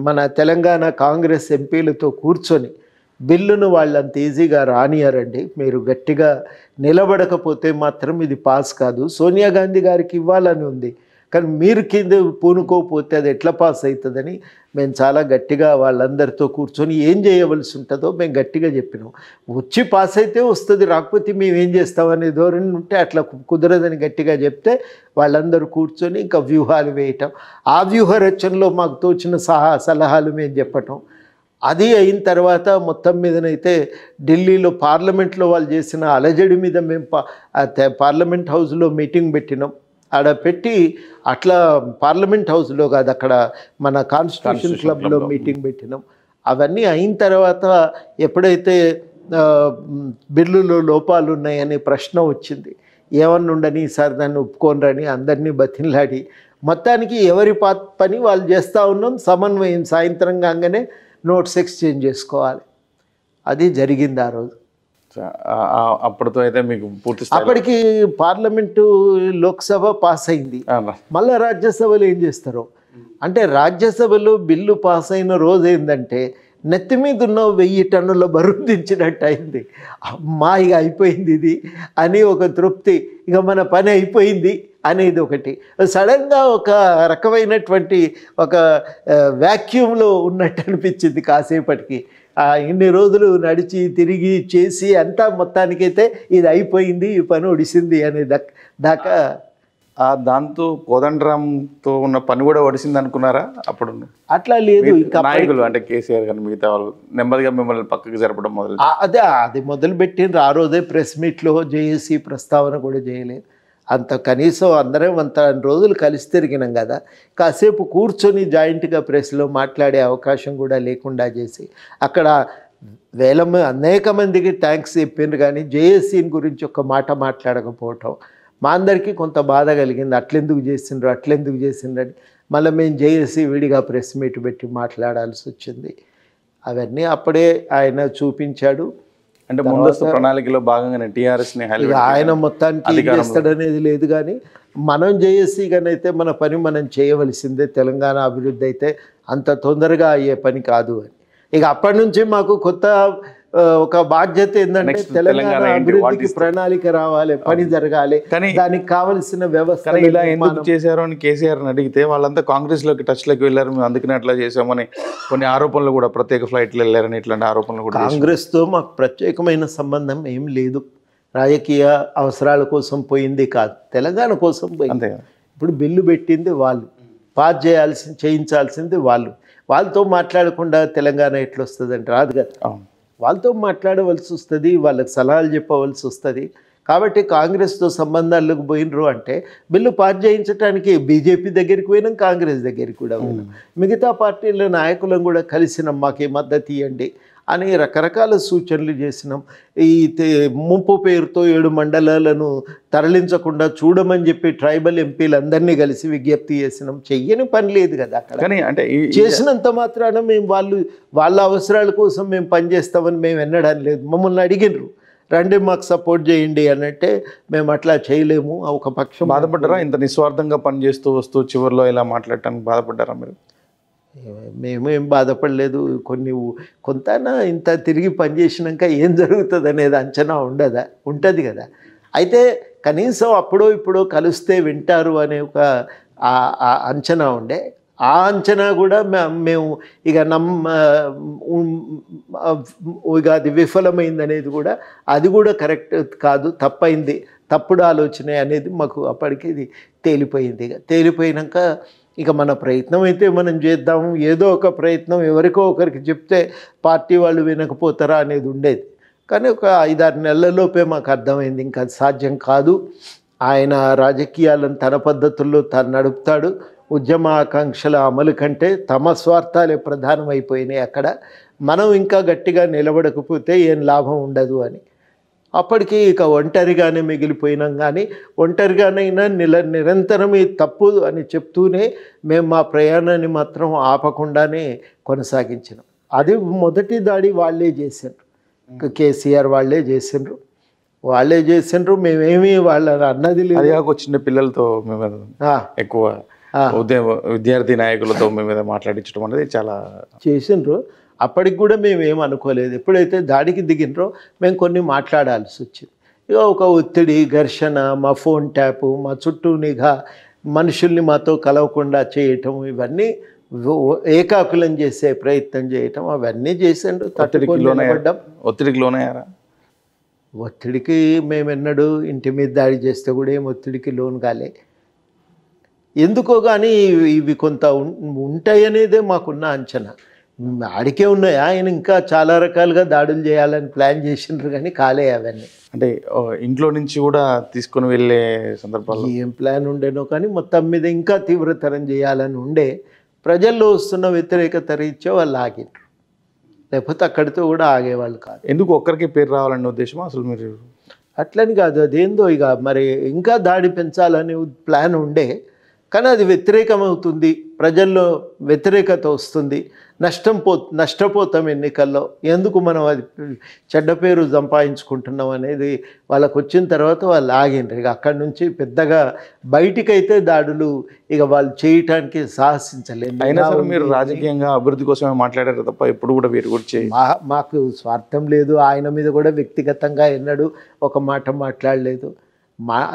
మన తెలంగాణ కాంగ్రెస్ ఎంపీలతో కూర్చొని బిల్లును వాళ్ళు అంత ఈజీగా రానియరండి. మీరు గట్టిగా నిలబడకపోతే మాత్రం ఇది పాస్ కాదు. సోనియా గాంధీ గారికి ఇవ్వాలని ఉంది, కానీ మీరు కింద పూనుకోకపోతే అది ఎట్లా పాస్ అవుతుందని మేము చాలా గట్టిగా వాళ్ళందరితో కూర్చొని ఏం చేయవలసి ఉంటుందో మేము గట్టిగా చెప్పినాం. వచ్చి పాస్ అయితే వస్తుంది, రాకపోతే మేము ఏం చేస్తామనే ధోరణి ఉంటే అట్లా కుదరదని గట్టిగా చెప్తే వాళ్ళందరూ కూర్చొని ఇంకా వ్యూహాలు వేయటం, ఆ వ్యూహ రచనలో మాకు తోచిన సలహాలు మేము చెప్పటం. అది అయిన తర్వాత మొత్తం మీదనైతే ఢిల్లీలో పార్లమెంట్లో వాళ్ళు చేసిన అలజడి మీద మేము పార్లమెంట్ హౌస్లో మీటింగ్ పెట్టినాం. ఆడ పెట్టి అట్లా పార్లమెంట్ హౌస్లో కాదు, అక్కడ మన కాన్స్టిట్యూషన్ క్లబ్లో మీటింగ్ పెట్టినాం. అవన్నీ అయిన తర్వాత ఎప్పుడైతే బిల్లులో లోపాలు ఉన్నాయనే ప్రశ్న వచ్చింది, ఏమన్నా ఉండని సార్ దాన్ని ఒప్పుకోనరని అందరినీ బతిన్లాడి మొత్తానికి ఎవరి పని వాళ్ళు చేస్తూ ఉన్నాం. సమన్వయం సాయంత్రం కాగానే నోట్స్ ఎక్స్చేంజ్ చేసుకోవాలి, అది జరిగింది ఆ రోజు. అప్పటితో అయితే మీకు పూర్తి అప్పటికి పార్లమెంటు లోక్సభ పాస్ అయింది. మళ్ళీ రాజ్యసభలో ఏం చేస్తారు అంటే, రాజ్యసభలో బిల్లు పాస్ అయిన రోజు ఏంటంటే నెత్తి మీద ఉన్న 1000 టన్నుల బరువు దించినట్టు అయింది. అమ్మా ఇక అయిపోయింది ఇది అని ఒక తృప్తి, ఇక మన పని అయిపోయింది అనేది ఒకటి. సడన్గా ఒక రకమైనటువంటి ఒక వ్యాక్యూమ్లో ఉన్నట్టు అనిపించింది కాసేపటికి. ఇన్ని రోజులు నడిచి తిరిగి చేసి అంతా మొత్తానికైతే ఇది అయిపోయింది, ఈ పని ఒడిసింది అనే దాకా. దాంతో కోదండరాంతో ఉన్న పని కూడా ఒడిసింది అనుకున్నారా అప్పుడు? అట్లా లేదు, ఇంకా నాయకులు అంటే కేసీఆర్ కానీ మిగతా వాళ్ళు నెమ్మదిగా మిమ్మల్ని పక్కకి జరపడం మొదలు అది మొదలుపెట్టిండ్రు. ఆ రోజే ప్రెస్ మీట్లో జేఏసీ ప్రస్తావన కూడా చేయలేదు. అంత కనీసం అందరం అంత రోజులు కలిసి తిరిగినాం కదా, కాసేపు కూర్చొని జాయింట్గా ప్రెస్లో మాట్లాడే అవకాశం కూడా లేకుండా చేసి అక్కడ అనేక మందికి థ్యాంక్స్ చెప్పిండ్రు, కానీ జేఏసీని గురించి ఒక మాట మాట్లాడకపోవటం మా అందరికీ కొంత బాధ కలిగింది. అట్లెందుకు చేసిండ్రు అని మళ్ళీ మేము జేఏసీ విడిగా ప్రెస్ మీట్ పెట్టి మాట్లాడాల్సి వచ్చింది. అవన్నీ అప్పుడే ఆయన చూపించాడు. అంటే ముందస్తు ప్రణాళికలో భాగంగానే టీఆర్ఎస్ని ఆయన మొత్తానికి ఏం చేస్తాడనేది లేదు, కానీ మనం జేఏసీగానైతే మన పని మనం చేయవలసిందే. తెలంగాణ అభివృద్ధి అయితే అంత తొందరగా అయ్యే పని కాదు అని. ఇక అప్పటి నుంచి మాకు కొత్త ఒక బాధ్యత ఏంటంటే తెలంగాణ అభివృద్ధికి ప్రణాళిక రావాలి, పని జరగాలి, దానికి కావలసిన వ్యవస్థ. ఇలా ఎందుకు చేశారో అని కేసీఆర్ని అడిగితే వాళ్ళంతా కాంగ్రెస్లోకి టచ్లోకి వెళ్ళారు, మేము అందుకనే అట్లా చేసామని కొన్ని ఆరోపణలు కూడా, ప్రత్యేక ఫ్లైట్లు వెళ్ళారని ఇట్లాంటి ఆరోపణలు కూడా. కాంగ్రెస్తో మాకు ప్రత్యేకమైన సంబంధం ఏం లేదు, రాజకీయ అవసరాల కోసం పోయింది కాదు, తెలంగాణ కోసం పోయింది. ఇప్పుడు బిల్లు పెట్టింది వాళ్ళు, పాస్ చేయించాల్సింది వాళ్ళు. వాళ్ళతో మాట్లాడకుండా తెలంగాణ ఎట్లా వస్తుంది అంటే రాదు కదా, వాళ్ళతో మాట్లాడవలసి వస్తుంది, వాళ్ళకి సలహాలు చెప్పవలసి వస్తుంది. కాబట్టి కాంగ్రెస్తో సంబంధాలకు పోయినరు అంటే బిల్లు పాస్ చేయించడానికి బీజేపీ దగ్గరికి పోయినాం, కాంగ్రెస్ దగ్గరికి కూడా పోయినాం, మిగతా పార్టీల నాయకులను కూడా కలిసినాం, మాకు మద్దతు ఇవ్వండి అని రకరకాల సూచనలు చేసినాం. ఈ ముంపు పేరుతో 7 మండలాలను తరలించకుండా చూడమని చెప్పి ట్రైబల్ ఎంపీలందరినీ కలిసి విజ్ఞప్తి చేసినాం. చెయ్యని పని లేదు కదా అక్కడ, అంటే చేసినంత మాత్రాన మేము వాళ్ళ అవసరాల కోసం మేము పనిచేస్తామని మేము ఎన్నడం లేదు. మమ్మల్ని అడిగినరు, రండి మాకు సపోర్ట్ చేయండి అని అంటే మేము అట్లా చేయలేము. ఒక పక్షం బాధపడ్డారా? ఇంత నిస్వార్థంగా పనిచేస్తూ వస్తూ చివరిలో ఇలా మాట్లాడటానికి బాధపడ్డారా మీరు? మేమేం బాధపడలేదు. కొంత ఇంత తిరిగి పనిచేసినాక ఏం జరుగుతుంది అనేది అంచనా ఉంటుంది కదా. అయితే కనీసం అప్పుడో ఇప్పుడో కలిస్తే వింటారు అనే ఒక అంచనా ఉండే. ఆ అంచనా కూడా మేము ఇక అది విఫలమైంది అనేది కూడా, అది కూడా కరెక్ట్ కాదు, తప్పైంది, తప్పుడు ఆలోచనే అనేది మాకు అప్పటికి ఇది తేలిపోయింది. తేలిపోయినాక ఇక మన ప్రయత్నం అయితే మనం చేద్దాము, ఏదో ఒక ప్రయత్నం ఎవరికో ఒకరికి చెప్తే పార్టీ వాళ్ళు వినకపోతారా అనేది ఉండేది. కానీ ఒక 5-6 నెలలలోపే మాకు అర్థమైంది ఇంకా అది సాధ్యం కాదు. ఆయన రాజకీయాలను తన పద్ధతుల్లో తను నడుపుతాడు, ఉద్యమ ఆకాంక్షల అమలు కంటే తమ స్వార్థాలే ప్రధానమైపోయినాయి అక్కడ, మనం ఇంకా గట్టిగా నిలబడకపోతే ఏం లాభం ఉండదు అని. అప్పటికి ఇక ఒంటరిగానే మిగిలిపోయినాం. కానీ ఒంటరిగానైనా నిరంతరం ఈ తప్పు అని చెప్తూనే మేము మా ప్రయాణాన్ని మాత్రం ఆపకుండానే కొనసాగించినాం. అది మొదటి దాడి వాళ్ళే చేసిండ్రు, కేసీఆర్ వాళ్ళే చేసిండ్రు. మేమేమి వాళ్ళ అన్నది లేదు. చిన్న పిల్లలతో ఎక్కువ విద్యార్థి నాయకులతో మేము మాట్లాడించడం అనేది చాలా చేసిండ్రు. అప్పటికి కూడా మేము ఏం అనుకోలేదు. ఎప్పుడైతే దాడికి దిగినరో మేము కొన్ని మాట్లాడాల్సి వచ్చింది. ఇక ఒక ఒత్తిడి, ఘర్షణ, మా ఫోన్ ట్యాపు, మా చుట్టూ నిఘా, మనుషుల్ని మాతో కలవకుండా చేయటం, ఇవన్నీ ఏకాకులం చేసే ప్రయత్నం చేయటం, అవన్నీ చేసిండ్రు. తట్టుకొని నిలబడ్డాం. ఒత్తిడికి లోనయ్యారా? ఒత్తిడికి మేమెన్నడూ ఇంటి మీద దాడి చేస్తే కూడా ఏం ఒత్తిడికి లోను కాలే. ఎందుకో కానీ ఇవి కొంత ఉంటాయనేదే మాకున్న అంచనా. ఆడికే ఉన్నాయి. ఆయన ఇంకా చాలా రకాలుగా దాడులు చేయాలని ప్లాన్ చేసిండ్రు కానీ కాలే అవన్నీ. అంటే ఇంట్లో నుంచి కూడా తీసుకొని వెళ్ళే సందర్భాలు ఏం ప్లాన్ ఉండేనో కానీ మొత్తం మీద ఇంకా తీవ్రతరం చేయాలని ఉండే. ప్రజల్లో వస్తున్న వ్యతిరేకత రీత్యా వాళ్ళు ఆగిండ్రు, లేకపోతే అక్కడితో కూడా ఆగేవాళ్ళు కాదు. ఎందుకు ఒక్కరికి పేరు రావాలనే ఉద్దేశమా అసలు మీరు? అట్లని కాదు, అదేందో ఇక మరి ఇంకా దాడి పెంచాలనే ప్లాన్ ఉండే. కానీ అది వ్యతిరేకమవుతుంది, ప్రజల్లో వ్యతిరేకత వస్తుంది, నష్టపోతాం ఎన్నికల్లో, ఎందుకు మనం అది చెడ్డ పేరు సంపాదించుకుంటున్నాం అనేది వాళ్ళకు వచ్చిన తర్వాత వాళ్ళు ఆగిండ్రు. ఇక అక్కడి నుంచి పెద్దగా బయటికైతే దాడులు ఇక వాళ్ళు చేయటానికి సాహసించలేదు. అయినా సరే మీరు రాజకీయంగా అభివృద్ధి కోసమే మాట్లాడారు తప్ప ఎప్పుడు కూడా వీరి గురించి మాకు స్వార్థం లేదు. ఆయన మీద కూడా వ్యక్తిగతంగా ఎన్నడూ ఒక మాట మాట్లాడలేదు.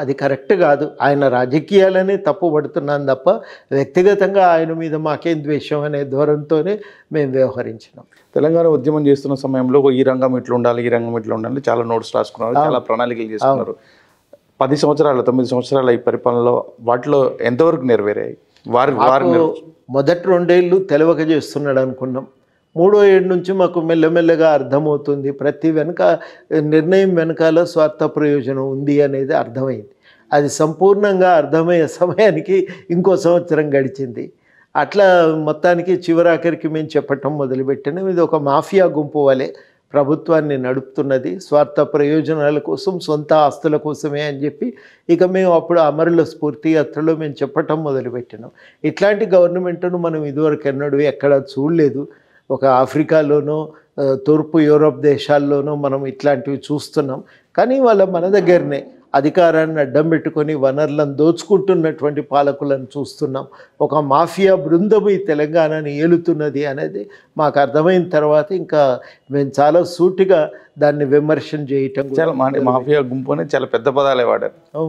అది కరెక్ట్ కాదు. ఆయన రాజకీయాలనే తప్పు పడుతున్నాను తప్ప వ్యక్తిగతంగా ఆయన మీద మాకేం ద్వేషం అనే ధోరణితోనే మేము వ్యవహరించినాం. తెలంగాణ ఉద్యమం చేస్తున్న సమయంలో ఈ రంగం ఇట్లా ఉండాలి, ఈ రంగం ఇట్లా ఉండాలి, చాలా నోట్స్ రాసుకున్నారు, చాలా ప్రణాళికలు చేసుకున్నారు. 10 సంవత్సరాలు 9 సంవత్సరాల ఈ పరిపాలనలో వాటిలో ఎంతవరకు నెరవేరాయి? మొదటి 2 ఏళ్ళు తెలవక చేస్తున్నాడు అనుకున్నాం. 3వ ఏడు నుంచి మాకు మెల్లమెల్లగా అర్థమవుతుంది, ప్రతి నిర్ణయం వెనకాల స్వార్థ ప్రయోజనం ఉంది అనేది అర్థమైంది. అది సంపూర్ణంగా అర్థమయ్యే సమయానికి ఇంకో సంవత్సరం గడిచింది. అట్లా మొత్తానికి చివరాఖరికి మేము చెప్పటం మొదలుపెట్టినాం, ఇది ఒక మాఫియా గుంపు వలె ప్రభుత్వాన్ని నడుపుతున్నది, స్వార్థ ప్రయోజనాల కోసం, సొంత ఆస్తుల కోసమే అని చెప్పి ఇక మేము అప్పుడు అమరుల స్ఫూర్తి యాత్రలో మేము చెప్పటం మొదలుపెట్టినాం. ఇట్లాంటి గవర్నమెంట్ను మనం ఇదివరకు ఎన్నడూ ఎక్కడ చూడలేదు. ఒక ఆఫ్రికాలోనో తూర్పు యూరోప్ దేశాల్లోనో మనం ఇట్లాంటివి చూస్తున్నాం. కానీ వాళ్ళ మన దగ్గరనే అధికారాన్ని అడ్డం పెట్టుకొని వనరులను దోచుకుంటున్నటువంటి పాలకులను చూస్తున్నాం. ఒక మాఫియా బృందం ఈ తెలంగాణని ఏలుతున్నది అనేది మాకు అర్థమైన తర్వాత ఇంకా మేము చాలా సూటిగా దాన్ని విమర్శన చేయటం. చాలా మాఫియా గుంపు అనేది చాలా పెద్ద పదాలే వాడారు.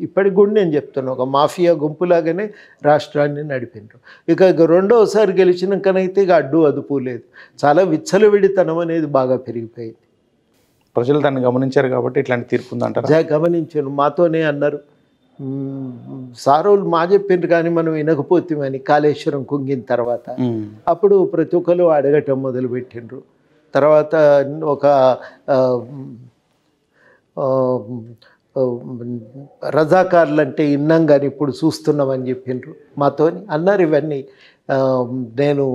ఇప్పటికి కూడా నేను చెప్తున్నాను, ఒక మాఫియా గుంపులాగానే రాష్ట్రాన్ని నడిపినారు. ఇక రెండోసారి గెలిచినాకనైతే ఇక అడ్డు అదుపు లేదు. చాలా విచ్చలవిడితనం అనేది బాగా పెరిగిపోయింది. ప్రజలు దాన్ని గమనించారు కాబట్టి ఇట్లాంటి తీర్పు ఉందంటారా? గమనించాను, మాతోనే అన్నారు. సారోళ్ళు మా చెప్పిండ్రు కానీ మనం వినకపోతామని కాళేశ్వరం కుంగిన తర్వాత అప్పుడు ప్రతి ఒక్కరు అడగటం మొదలుపెట్టిండ్రు. తర్వాత ఒక రజాకార్లు అంటే ఇన్నాం కానీ ఇప్పుడు చూస్తున్నామని చెప్పిండ్రు, మాతోని అన్నారు ఇవన్నీ. నేను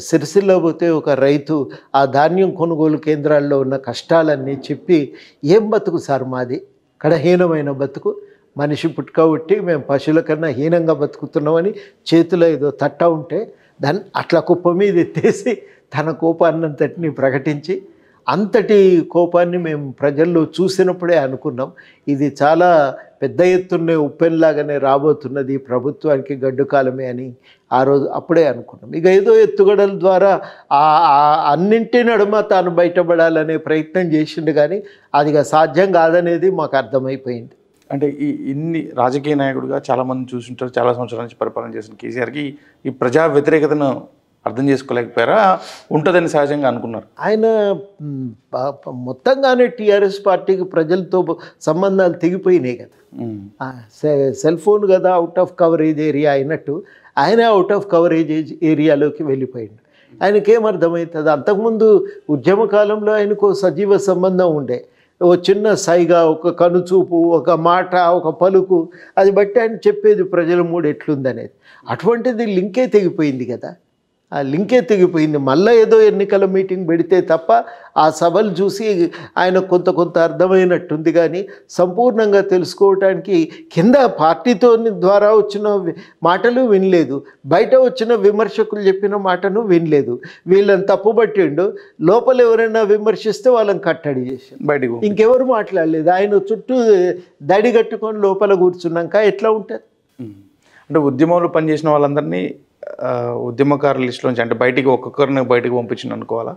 సిరిసిల్ల పోతే ఒక రైతు ఆ ధాన్యం కొనుగోలు కేంద్రాల్లో ఉన్న కష్టాలన్నీ చెప్పి, ఏం బతుకు సార్ మాది, కడహీనమైన బతుకు, మనిషి పుట్టుకబట్టి మేము పశువుల కన్నా హీనంగా బతుకుతున్నామని చేతిలో ఏదో తట్ట ఉంటే దాన్ని అట్లా కుప్ప మీద ఎత్తేసి తన కోపాన్నంతటిని ప్రకటించి, అంతటి కోపాన్ని మేము ప్రజల్లో చూసినప్పుడే అనుకున్నాం ఇది చాలా పెద్ద ఎత్తున్నే ఉప్పెన్లాగానే రాబోతున్నది ప్రభుత్వానికి గడ్డు కాలమే అని ఆ రోజు అప్పుడే అనుకున్నాం. ఇక ఏదో ఎత్తుగడల ద్వారా అన్నింటి నడుమ తాను బయటపడాలనే ప్రయత్నం చేసిండు కానీ అది సాధ్యం కాదనేది మాకు అర్థమైపోయింది. అంటే ఇన్ని రాజకీయ నాయకుడిగా చాలామంది చూస్తుంటారు, చాలా సంవత్సరాల నుంచి పరిపాలన చేసిన కేసీఆర్కి ఈ ప్రజా వ్యతిరేకతను అర్థం చేసుకోలేకపోయారా? ఉంటుందని సహజంగా అనుకున్నారు. ఆయన మొత్తంగానే టీఆర్ఎస్ పార్టీకి ప్రజలతో సంబంధాలు తెగిపోయినాయి కదా. సెల్ ఫోన్ కదా అవుట్ ఆఫ్ కవరేజ్ ఏరియా అయినట్టు ఆయన అవుట్ ఆఫ్ కవరేజ్ ఏరియాలోకి వెళ్ళిపోయిండు. ఆయనకేమర్థమవుతుంది? అంతకుముందు ఉద్యమ కాలంలో ఆయనకు సజీవ సంబంధం ఉండే, ఓ చిన్న సైగా, ఒక కనుచూపు, ఒక మాట, ఒక పలుకు, అది బట్టి ఆయన చెప్పేది ప్రజల మూడు ఎట్లుందనేది. అటువంటిది లింకే తెగిపోయింది కదా. ఆ లింకే తెగిపోయింది. మళ్ళీ ఏదో ఎన్నికల మీటింగ్ పెడితే తప్ప ఆ సభలు చూసి ఆయన కొంత అర్థమైనట్టుంది కానీ సంపూర్ణంగా తెలుసుకోవటానికి కింద పార్టీతో ద్వారా వచ్చిన మాటలు వినలేదు, బయట వచ్చిన విమర్శకులు చెప్పిన మాటను వినలేదు. వీళ్ళని తప్పుపట్టిండు, లోపల ఎవరైనా విమర్శిస్తే వాళ్ళని కట్టడి చేశాడు, బయటకు ఇంకెవరు మాట్లాడలేదు. ఆయన చుట్టూ దడి కట్టుకొని లోపల కూర్చున్నాక ఎట్లా ఉంటుంది? అంటే ఉద్యమంలో పనిచేసిన వాళ్ళందరినీ ఉద్యమకారుల లిస్టులో నుంచి అంటే బయటికి ఒక్కొక్కరిని బయటికి పంపించింది అనుకోవాలా,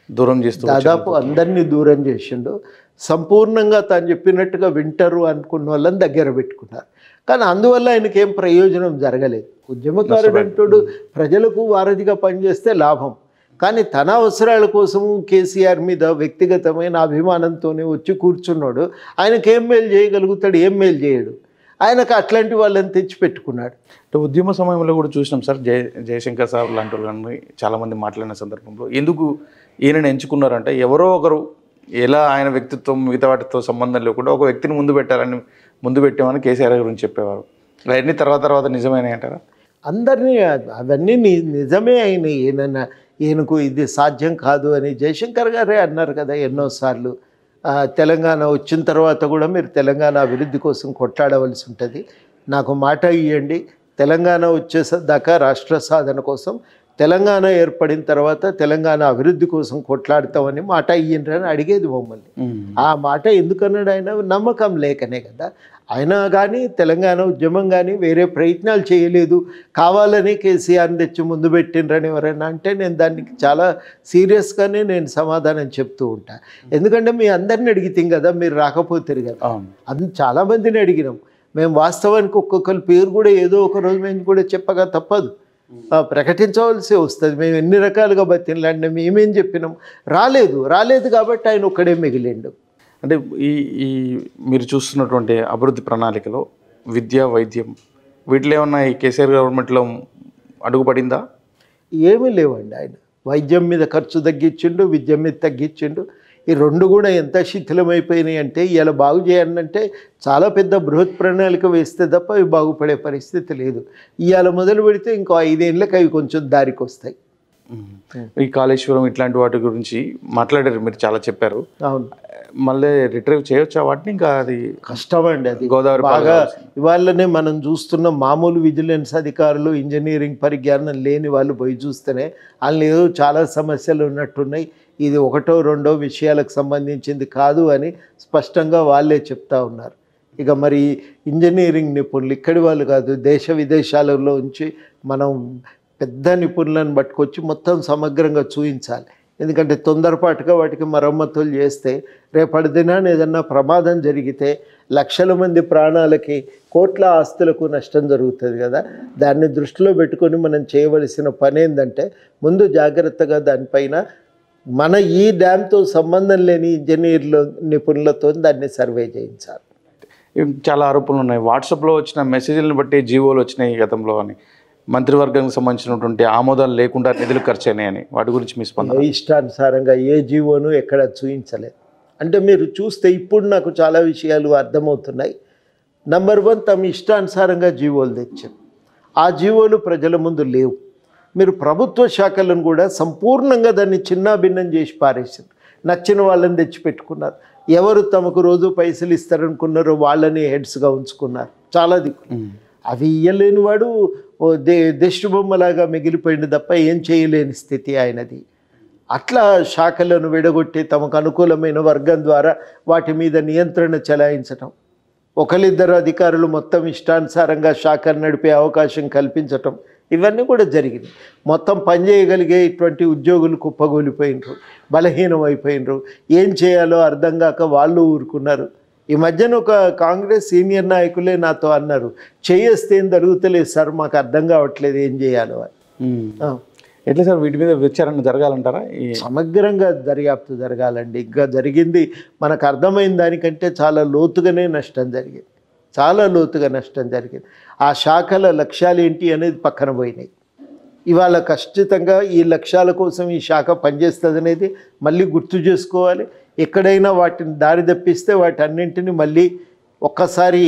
దూరం చేస్తూ దాదాపు అందరినీ దూరం చేసిండు. సంపూర్ణంగా తాను చెప్పినట్టుగా వింటారు అనుకున్న వాళ్ళని దగ్గర పెట్టుకున్నారు. కానీ అందువల్ల ఆయనకి ఏం ప్రయోజనం జరగలేదు. ఉద్యమకారుడు అంటాడు ప్రజలకు వారధిగా పనిచేస్తే లాభం, కానీ తన అవసరాల కోసము కేసీఆర్ మీద వ్యక్తిగతమైన అభిమానంతోనే వచ్చి కూర్చున్నాడు. ఆయనకి ఏం మేలు చేయగలుగుతాడు? ఏం మేలు చేయడు. ఆయనకు అట్లాంటి వాళ్ళని తెచ్చిపెట్టుకున్నాడు. అంటే ఉద్యమ సమయంలో కూడా చూసినాం సార్, జయశంకర్ సార్ లాంటి వాళ్ళని చాలామంది మాట్లాడిన సందర్భంలో ఎందుకు ఈయనని ఎంచుకున్నారంటే ఎవరో ఒకరు ఎలా ఆయన వ్యక్తిత్వం మిగతా వాటితో సంబంధం లేకుండా ఒక వ్యక్తిని ముందు పెట్టామని కేసీఆర్ గురించి చెప్పేవారు. అవన్నీ తర్వాత నిజమైనవి అంటారా? అందరినీ అవన్నీ నిజమే అయినాయి. ఈయనకు ఇది సాధ్యం కాదు అని జయశంకర్ గారే అన్నారు కదా ఎన్నోసార్లు. తెలంగాణ వచ్చిన తర్వాత కూడా మీరు తెలంగాణ అభివృద్ధి కోసం కొట్లాడవలసి ఉంటుంది, నాకు మాట ఇవ్వండి, తెలంగాణ వచ్చేదాకా రాష్ట్ర సాధన కోసం, తెలంగాణ ఏర్పడిన తర్వాత తెలంగాణ అభివృద్ధి కోసం కొట్లాడతామని మాట ఇయ్యండి అడిగేది మమ్మల్ని. ఆ మాట ఎందుకన్నాడు? ఆయన నమ్మకం లేకనే కదా. ఆయన కానీ తెలంగాణ ఉద్యమం కానీ వేరే ప్రయత్నాలు చేయలేదు, కావాలని కేసీఆర్ని తెచ్చి ముందు పెట్టిండ్రని ఎవరైనా అంటే నేను దానికి చాలా సీరియస్గానే నేను సమాధానం చెప్తూ ఉంటా. ఎందుకంటే మీ అందరిని అడిగితే కదా, మీరు రాకపోతారు కదా. చాలామందిని అడిగినాం మేము. వాస్తవానికి ఒక్కొక్కరి పేరు కూడా ఏదో ఒక రోజు మేము కూడా చెప్పగా తప్పదు, ప్రకటించవలసి వస్తుంది. మేము ఎన్ని రకాలుగా బతిలాడినా మేమేం చెప్పినాం, రాలేదు కాబట్టి ఆయన ఒక్కడే మిగిలిండు. అంటే ఈ మీరు చూస్తున్నటువంటి అభివృద్ధి ప్రణాళికలో విద్య, వైద్యం వీటిలో ఏమన్నా ఈ కేసీఆర్ గవర్నమెంట్లో అడుగుపడిందా? ఏమీ లేవండి. ఆయన వైద్యం మీద ఖర్చు తగ్గించిండు, విద్య మీద తగ్గించిండు. ఈ రెండు కూడా ఎంత శిథిలమైపోయినాయి అంటే ఇలా బాగు చేయాలంటే చాలా పెద్ద బృహత్ ప్రణాళిక వేస్తే తప్ప అవి బాగుపడే పరిస్థితి లేదు. ఇవాళ మొదలు పెడితే ఇంకో 5 ఏళ్ళకి అవి కొంచెం దారికి వస్తాయి. ఈ కాళేశ్వరం ఇట్లాంటి వాటి గురించి మాట్లాడారు, మీరు చాలా చెప్పారు. అవును, మళ్ళీ రిట్రీవ్ చేయొచ్చా వాటిని? ఇంకా అది కష్టమండి. అది గోదావరి బాగా ఇవాళనే మనం చూస్తున్న మామూలు విజిలెన్స్ అధికారులు, ఇంజనీరింగ్ పరిజ్ఞానం లేని వాళ్ళు పోయి చూస్తేనే వాళ్ళు ఏదో చాలా సమస్యలు ఉన్నట్టున్నాయి, ఇది 1, 2 విషయాలకు సంబంధించింది కాదు అని స్పష్టంగా వాళ్ళే చెప్తా ఉన్నారు. ఇక మరి ఇంజనీరింగ్ నిపుణులు ఇక్కడి వాళ్ళు కాదు, దేశ విదేశాలలో నుంచి మనం పెద్ద నిపుణులను పట్టుకొచ్చి మొత్తం సమగ్రంగా చూపించాలి. ఎందుకంటే తొందరపాటుగా వాటికి మరమ్మతులు చేస్తే రేపటి దినాన్ని ఏదన్నా ప్రమాదం జరిగితే లక్షల మంది ప్రాణాలకి, కోట్ల ఆస్తులకు నష్టం జరుగుతుంది కదా. దాన్ని దృష్టిలో పెట్టుకొని మనం చేయవలసిన పని ఏంటంటే ముందు జాగ్రత్తగా దానిపైన మన ఈ డ్యామ్తో సంబంధం లేని ఇంజనీర్లు నిపుణులతో దాన్ని సర్వే చేయించాలి. చాలా ఆరోపణలు ఉన్నాయి. వాట్సాప్లో వచ్చిన మెసేజ్లను బట్టి జీవోలు వచ్చినాయి గతంలో అని, మంత్రివర్గానికి సంబంధించినటువంటి ఆమోదాలు లేకుండా నిధులు ఖర్చు అయినాయని, వాటి గురించి మీ స్పందన? ఇష్టానుసారంగా ఏ జీవోను ఎక్కడ చూపించలేదు. అంటే మీరు చూస్తే ఇప్పుడు నాకు చాలా విషయాలు అర్థమవుతున్నాయి. నంబర్ 1, తమ ఇష్టానుసారంగా జీవోలు తెచ్చారు. ఆ జీవోలు ప్రజల ముందు లేవు. మీరు ప్రభుత్వ శాఖలను కూడా సంపూర్ణంగా దాన్ని చిన్నాభిన్నం చేసి పారేసారు. నచ్చిన వాళ్ళని తెచ్చిపెట్టుకున్నారు. ఎవరు తమకు రోజు పైసలు ఇస్తారనుకున్నారో వాళ్ళని హెడ్స్గా ఉంచుకున్నారు. చాలా దిక్కు అవి ఇయ్యలేని వాడు దిష్టి బొమ్మలాగా మిగిలిపోయింది తప్ప ఏం చేయలేని స్థితి ఆయనది. అట్లా శాఖలను విడగొట్టి తమకు అనుకూలమైన వర్గం ద్వారా వాటి మీద నియంత్రణ చెలాయించటం, ఒకరిద్దరు అధికారులు మొత్తం ఇష్టానుసారంగా శాఖను నడిపే అవకాశం కల్పించటం, ఇవన్నీ కూడా జరిగింది. మొత్తం పనిచేయగలిగే ఇటువంటి ఉద్యోగులు కుప్పగూలిపోయినరు, బలహీనం అయిపోయినరు. ఏం చేయాలో అర్థం కాక వాళ్ళు ఊరుకున్నారు. ఈ మధ్యన ఒక కాంగ్రెస్ సీనియర్ నాయకులే నాతో అన్నారు, చేయేస్తే ఏం జరుగుతలేదు సార్, మాకు అర్థం కావట్లేదు ఏం చేయాలో అని. ఎట్లా సార్ వీటి మీద విచారణ జరగాలంటారా? సమగ్రంగా దర్యాప్తు జరగాలండి. ఇంకా జరిగింది మనకు అర్థమైన దానికంటే చాలా లోతుగానే నష్టం జరిగింది, చాలా లోతుగా నష్టం జరిగింది. ఆ శాఖల లక్ష్యాలు ఏంటి అనేది పక్కన పోయినాయి. ఇవాళ ఖచ్చితంగా ఈ లక్ష్యాల కోసం ఈ శాఖ పనిచేస్తుంది అనేది మళ్ళీ గుర్తు చేసుకోవాలి. ఎక్కడైనా వాటిని దారి తప్పిస్తే వాటి అన్నింటినీ మళ్ళీ ఒక్కసారి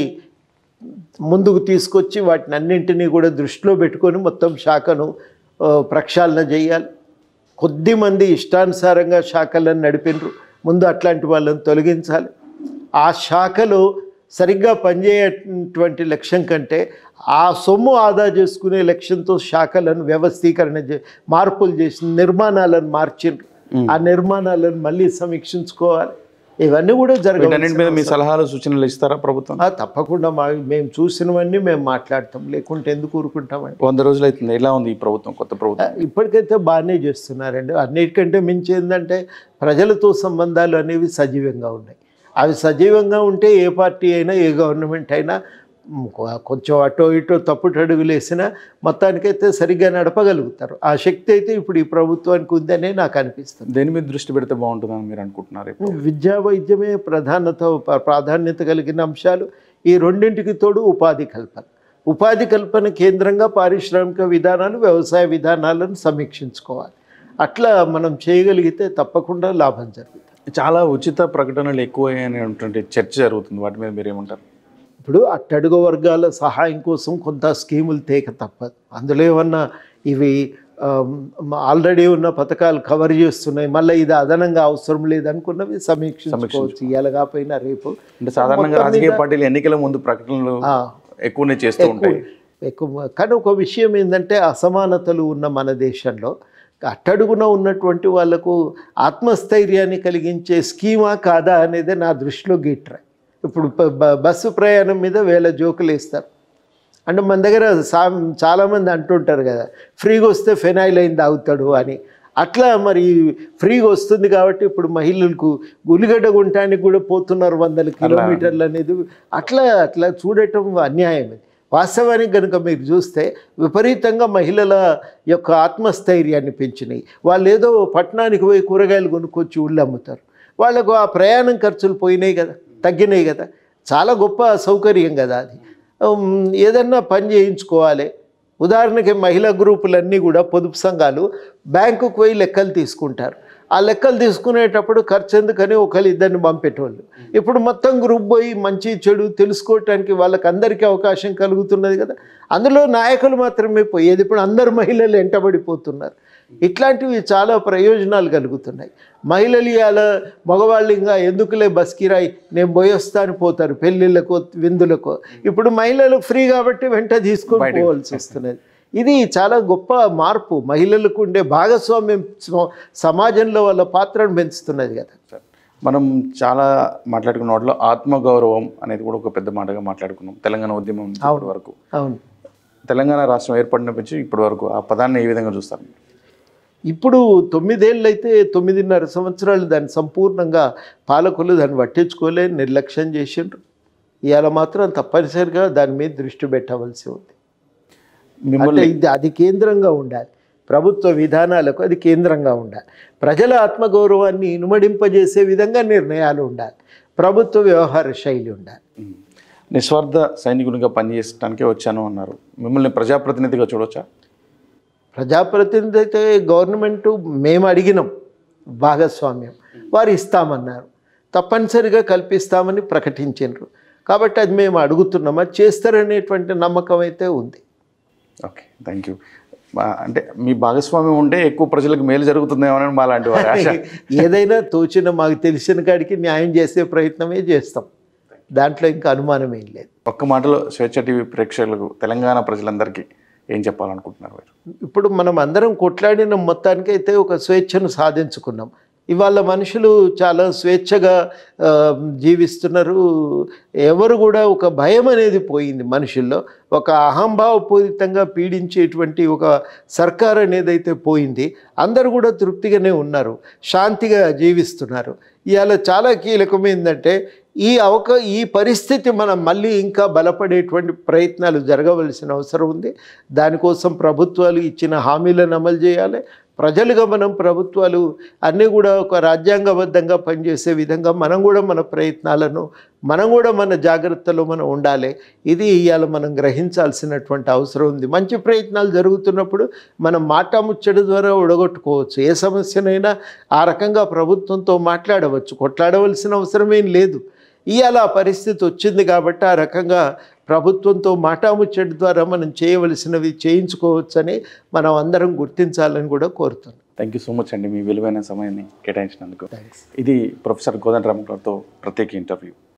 ముందుకు తీసుకొచ్చి వాటిని అన్నింటినీ కూడా దృష్టిలో పెట్టుకొని మొత్తం శాఖను ప్రక్షాళన చేయాలి. కొద్దిమంది ఇష్టానుసారంగా శాఖలను నడిపినరు, ముందు అట్లాంటి వాళ్ళని తొలగించాలి. ఆ శాఖలో సరిగ్గా పనిచేయటువంటి లక్ష్యం కంటే ఆ సొమ్ము ఆదా చేసుకునే లక్ష్యంతో శాఖలను వ్యవస్థీకరణ మార్పులు చేసి నిర్మాణాలను మార్చిండ్రు. ఆ నిర్మాణాలను మళ్ళీ సమీక్షించుకోవాలి. ఇవన్నీ కూడా వీటన్నిటి మీద మీ జరగదు. సలహాలు సూచనలు ఇస్తారా ప్రభుత్వం? తప్పకుండా మేము చూసినవన్నీ మేము మాట్లాడతాం, లేకుంటే ఎందుకు ఊరుకుంటామండి. 100 రోజులు అవుతుంది. ఎలా ఉంది ఈ ప్రభుత్వం, కొత్త ప్రభుత్వం? ఇప్పటికైతే బాగానే చేస్తున్నారండి. అన్నిటికంటే మించి ఏంటంటే ప్రజలతో సంబంధాలు అనేవి సజీవంగా ఉన్నాయి. అవి సజీవంగా ఉంటే ఏ పార్టీ అయినా ఏ గవర్నమెంట్ అయినా కొంచెం అటో ఇటో తప్పుడు అడుగులు వేసినా మొత్తానికైతే సరిగ్గా నడపగలుగుతారు. ఆ శక్తి అయితే ఇప్పుడు ఈ ప్రభుత్వానికి ఉందనే నాకు అనిపిస్తుంది. దేని మీద దృష్టి పెడితే బాగుంటుందని మీరు అనుకుంటున్నారు? విద్యా వైద్యమే ప్రాధాన్యత కలిగిన అంశాలు. ఈ రెండింటికి తోడు ఉపాధి కల్పన కేంద్రంగా పారిశ్రామిక విధానాలు, వ్యవసాయ విధానాలను సమీక్షించుకోవాలి. అట్లా మనం చేయగలిగితే తప్పకుండా లాభం జరుగుతుంది. చాలా ఉచిత ప్రకటనలు ఎక్కువ అనేటువంటి చర్చ జరుగుతుంది, వాటి మీద మీరు ఏమంటారు? ఇప్పుడు అట్టడుగు వర్గాల సహాయం కోసం కొంత స్కీములు తేక తప్పదు. అందులో ఏమన్నా ఇవి ఆల్రెడీ ఉన్న పథకాలు కవర్ చేస్తున్నాయి, మళ్ళీ ఇది అదనంగా అవసరం లేదనుకున్నవి సమీక్షించుకోవచ్చు. ఇవాళ కాకపోయినా రేపు. అంటే సాధారణంగా రాజకీయ పార్టీలు ఎన్నికల ముందు ప్రకటనలు ఎక్కువనే చేస్తూ ఉంటాయి. కానీ ఒక విషయం ఏంటంటే అసమానతలు ఉన్న మన దేశంలో అట్టడుగున ఉన్నటువంటి వాళ్లకు ఆత్మస్థైర్యాన్ని కలిగించే స్కీమా కాదా అనేది నా దృష్టిలో గీట్రా. ఇప్పుడు బస్సు ప్రయాణం మీద వేల జోకులు వేస్తారు. అంటే మన దగ్గర చాలామంది అంటుంటారు కదా, ఫ్రీగా వస్తే ఫెనాయిల్ అయింది తాగుతాడు అని. అట్లా మరి ఫ్రీగా వస్తుంది కాబట్టి ఇప్పుడు మహిళలకు ఉల్లిగడ్డ గుంటానికి కూడా పోతున్నారు 100 కిలోమీటర్లు అనేది. అట్లా చూడటం అన్యాయం. వాస్తవానికి కనుక మీరు చూస్తే విపరీతంగా మహిళల యొక్క ఆత్మస్థైర్యాన్ని పెంచినాయి. వాళ్ళు ఏదో పట్టణానికి పోయి కూరగాయలు కొనుక్కొచ్చి ఊళ్ళు అమ్ముతారు. వాళ్ళకు ఆ ప్రయాణం ఖర్చులు పోయినాయి కదా, తగ్గినాయి కదా. చాలా గొప్ప సౌకర్యం కదా అది. ఏదన్నా పని చేయించుకోవాలి. ఉదాహరణకి మహిళా గ్రూపులన్నీ కూడా పొదుపు సంఘాలు బ్యాంకుకు పోయి లెక్కలు తీసుకుంటారు. ఆ లెక్కలు తీసుకునేటప్పుడు ఖర్చు ఎందుకని ఒకళ్ళిద్దరిని పంపేటోళ్ళు. ఇప్పుడు మొత్తం గ్రూప్ పోయి మంచి చెడు తెలుసుకోవటానికి వాళ్ళకి అందరికీ అవకాశం కలుగుతున్నది కదా. అందులో నాయకులు మాత్రమే పోయేది. ఇప్పుడు అందరు మహిళలు వెంటబడిపోతున్నారు. ఇట్లాంటివి చాలా ప్రయోజనాలు కలుగుతున్నాయి. మహిళలు ఇవాళ మగవాళ్ళు ఇంకా ఎందుకులే బస్ కిరాయి నేను పోయొస్తాను పోతారు పెళ్ళిళ్ళకో విందులకో. ఇప్పుడు మహిళలు ఫ్రీ కాబట్టి వెంట తీసుకొని పోవాల్సి వస్తున్నది. ఇది చాలా గొప్ప మార్పు. మహిళలకు ఉండే భాగస్వామ్యం సమాజంలో వాళ్ళ పాత్రను పెంచుతున్నది కదా. మనం చాలా మాట్లాడుకున్న వాటిలో ఆత్మగౌరవం అనేది కూడా ఒక పెద్ద మాటగా మాట్లాడుకున్నాం. తెలంగాణ ఉద్యమం ఇప్పటి వరకు, అవును, తెలంగాణ రాష్ట్రం ఏర్పడినప్పటి నుంచి ఇప్పటి వరకు ఆ పదాన్ని ఏ విధంగా చూస్తారు? ఇప్పుడు 9 ఏళ్ళు అయితే 9.5 సంవత్సరాలు దాన్ని సంపూర్ణంగా పాలకులు దాన్ని పట్టించుకోలే, నిర్లక్ష్యం చేసిండ్రు. ఇవాళ మాత్రం తప్పనిసరిగా దాని మీద దృష్టి పెట్టవలసి ఉంది. అంటే అది కేంద్రంగా ఉండాలి. ప్రభుత్వ విధానాలకు అది కేంద్రంగా ఉండాలి. ప్రజల ఆత్మగౌరవాన్ని ఇనుమడింపజేసే విధంగా నిర్ణయాలు ఉండాలి. ప్రభుత్వ వ్యవహార శైలి ఉండాలి. నిస్వార్థ సైనికునిగా పనిచేయడానికే వచ్చాను అన్నారు. మిమ్మల్ని ప్రజాప్రతినిధిగా చూడవచ్చా? ప్రజాప్రతినిధి అయితే గవర్నమెంటు మేము అడిగినాం భాగస్వామ్యం, వారు ఇస్తామన్నారు. తప్పనిసరిగా కల్పిస్తామని ప్రకటించారు. కాబట్టి అది మేము అడుగుతున్నాం. అది చేస్తారనేటువంటి నమ్మకం అయితే ఉంది. Okay, thank you. అంటే మీ భాగస్వామ్యం ఉంటే ఎక్కువ ప్రజలకు మేలు జరుగుతుందేమో మా లాంటి వారు ఆశ. ఏదైనా తోచిన మాకు తెలిసిన కాడికి న్యాయం చేసే ప్రయత్నమే చేస్తాం. దాంట్లో ఇంకా అనుమానం ఏం లేదు. ఒక్క మాటలో స్వేచ్ఛ టీవీ ప్రేక్షకులకు, తెలంగాణ ప్రజలందరికీ ఏం చెప్పాలనుకుంటున్నారు మీరు? ఇప్పుడు మనం అందరం కొట్లాడిన మొత్తానికి అయితే ఒక స్వేచ్ఛను సాధించుకున్నాం. ఇవాళ మనుషులు చాలా స్వేచ్ఛగా జీవిస్తున్నారు. ఎవరు కూడా ఒక భయం అనేది పోయింది మనుషుల్లో. ఒక అహంభావపూరితంగా పీడించేటువంటి ఒక సర్కార్ అనేది అయితే పోయింది. అందరూ కూడా తృప్తిగానే ఉన్నారు, శాంతిగా జీవిస్తున్నారు. ఇవాళ చాలా కీలకమైందంటే ఈ పరిస్థితి మనం మళ్ళీ ఇంకా బలపడేటువంటి ప్రయత్నాలు జరగవలసిన అవసరం ఉంది. దానికోసం ప్రభుత్వాలు ఇచ్చిన హామీలను అమలు చేయాలి. ప్రజలుగా మనం ప్రభుత్వాలు అన్నీ కూడా ఒక రాజ్యాంగబద్ధంగా పనిచేసే విధంగా మనం కూడా మన ప్రయత్నాలను, మనం కూడా మన జాగ్రత్తలో మనం ఉండాలి. ఇది ఇవాళ మనం గ్రహించాల్సినటువంటి అవసరం ఉంది. మంచి ప్రయత్నాలు జరుగుతున్నప్పుడు మనం మాటాముచ్చడి ద్వారా ఒడగొట్టుకోవచ్చు. ఏ సమస్యనైనా ఆ రకంగా ప్రభుత్వంతో మాట్లాడవచ్చు, కొట్లాడవలసిన అవసరమేం లేదు. ఇవాళ ఆ పరిస్థితి వచ్చింది కాబట్టి ఆ రకంగా ప్రభుత్వంతో మాటాముచ్చడి ద్వారా మనం చేయవలసినవి చేయించుకోవచ్చని మనం అందరం గుర్తించాలని కూడా కోరుతున్నాం. థ్యాంక్ యూ సో మచ్ అండి, మీ విలువైన సమయాన్ని కేటాయించినందుకు. ఇది ప్రొఫెసర్ కోదండరామ్ గారితో ప్రత్యేక ఇంటర్వ్యూ.